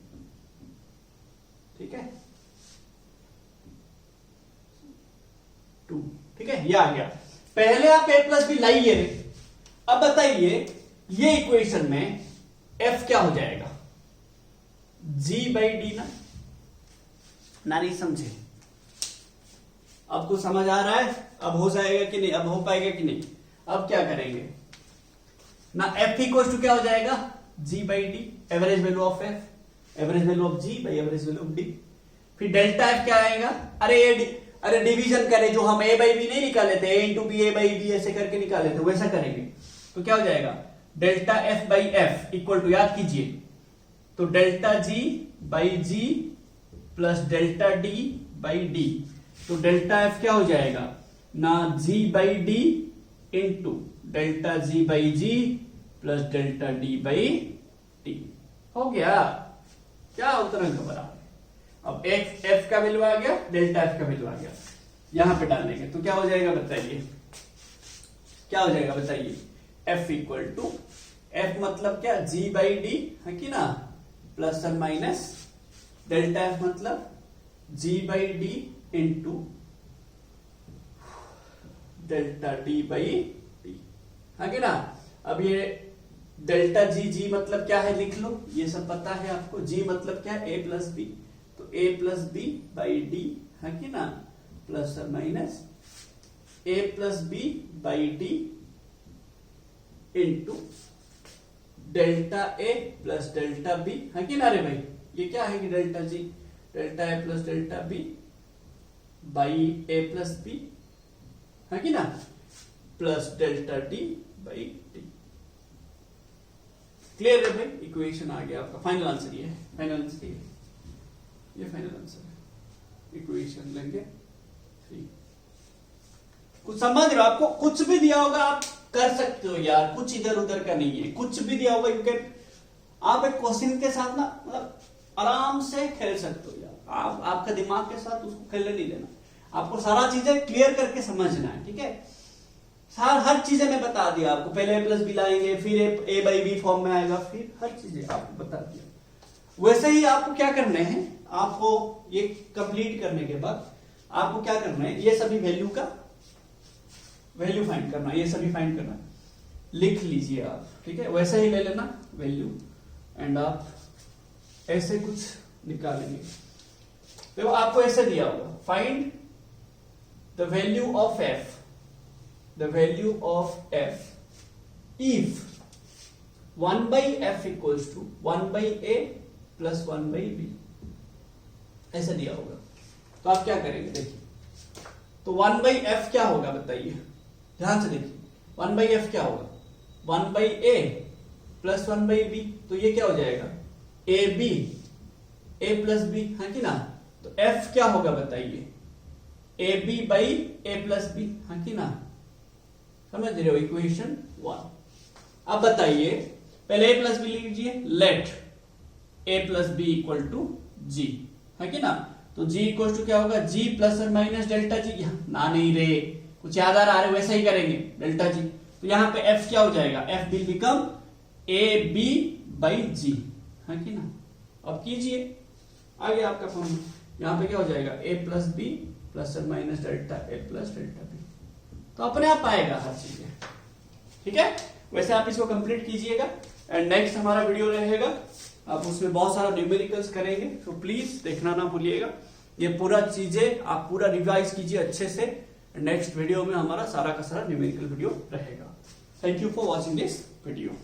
S1: ठीक है, 2, ठीक है, ये आ गया। पहले आप a प्लस बी लाइए, अब बताइए ये इक्वेशन में f क्या हो जाएगा, g बाई डी ना नहीं समझे, आपको समझ आ रहा है, अब हो जाएगा कि नहीं, अब हो पाएगा कि नहीं। अब क्या करेंगे ना, f इक्वल टू क्या हो जाएगा, g by D, average value of f, average value of g by average value of d। फिर डेल्टा f क्या आएगा, अरे डिवीजन करें, जो हम a बाई बी नहीं निकाले थे, a into B, a by B ऐसे करके निकाले थे, वैसा करेंगे। तो क्या हो जाएगा, delta f by f equal to, याद कीजिए, तो delta g by g plus delta d by d। तो डेल्टा f क्या हो जाएगा ना, g by d into delta g by g plus delta d by d। हो गया, क्या उतना घबरा। अब f का वैल्यू आ गया, डेल्टा f का वैल्यू आ गया, यहां पे डालेंगे तो क्या हो जाएगा बताइए, क्या हो जाएगा बताइए, f इक्वल टू, f मतलब क्या, g बाई डी, है कि ना, प्लस और माइनस डेल्टा f मतलब g by D into delta d by D, है कि ना। अब ये डेल्टा g मतलब क्या है लिख लो, ये सब पता है आपको, g मतलब क्या है, a प्लस बी, तो a plus B by D, है कि ना, प्लस और minus a plus B by D into delta a plus delta b, है कि ना रे भाई। ये क्या है कि delta g, delta a plus delta b by a plus b, है कि ना, plus delta d by d। Clear है भाई, इक्वेशन आ गया आपका, फाइनल आंसर ये है, फाइनल आंसर ये फाइनल आंसर है, इक्वेशन लेंगे 3। कुछ समझ रहे हो, आपको कुछ भी दिया होगा आप कर सकते हो यार, कुछ इधर उधर का नहीं है, कुछ भी दिया होगा यू कैन, आप एक क्वेश्चन के साथ ना मतलब आराम से खेल सकते हो यार, आप आपका दिमाग के साथ उसको खेलने नहीं देना, आपको सारा चीजें क्लियर करके समझना है, ठीक है। हर चीजें मैं बता दिया आपको, पहले a प्लस बी लाएंगे, फिर a बाई बी फॉर्म में आएगा, फिर हर चीजें आपको बता दिया। वैसे ही आपको क्या करना है, आपको ये कंप्लीट करने के बाद आपको क्या करना है, ये सभी वैल्यू का वैल्यू फाइंड करना, ये सभी फाइंड करना, लिख लीजिए आप, ठीक है। वैसे ही ले लेना वैल्यू एंड आप ऐसे कुछ निकालेंगे, तो आपको ऐसे दिया होगा, find the value of f, the value of f if 1 by f equals to 1 by a plus 1 by b, ऐसा दिया होगा। तो आप क्या करेंगे देखिए, तो 1 by f क्या होगा बताइए, ध्यान से देखिए, 1 by f क्या होगा, 1 by a plus 1 by b, तो ये क्या हो जाएगा, a plus b, है कि ना। तो f क्या होगा बताइए, ab by a plus b, है कि ना, समझ रहे हो, इक्वेशन 1। अब बताइए, पहले a प्लस बी लीजिए, let a plus B equal to G, है कि ना। तो g इक्वल टू क्या होगा, g प्लस और माइनस डेल्टा जी, ना नहीं रे, कुछ याद आ रहा है, वैसा ही करेंगे डेल्टा जी। तो यहाँ पे f क्या हो जाएगा, f will become a b by G, है कि ना। अब कीजिए, आ गया आपका फॉर्मूला, यहाँ पे क्या हो जाएगा, a प्लस बी प्लस और minus delta a plus delta B, तो अपने आप आएगा हर चीजें, ठीक है, वैसे आप इसको कंप्लीट कीजिएगा एंड नेक्स्ट हमारा वीडियो रहेगा, आप उसमें बहुत सारा न्यूमेरिकल्स करेंगे, तो प्लीज देखना ना भूलिएगा। ये पूरा चीजें आप पूरा रिवाइज कीजिए अच्छे से, नेक्स्ट वीडियो में हमारा सारा का सारा न्यूमेरिकल वीडियो रहेगा। Thank you for watching this video.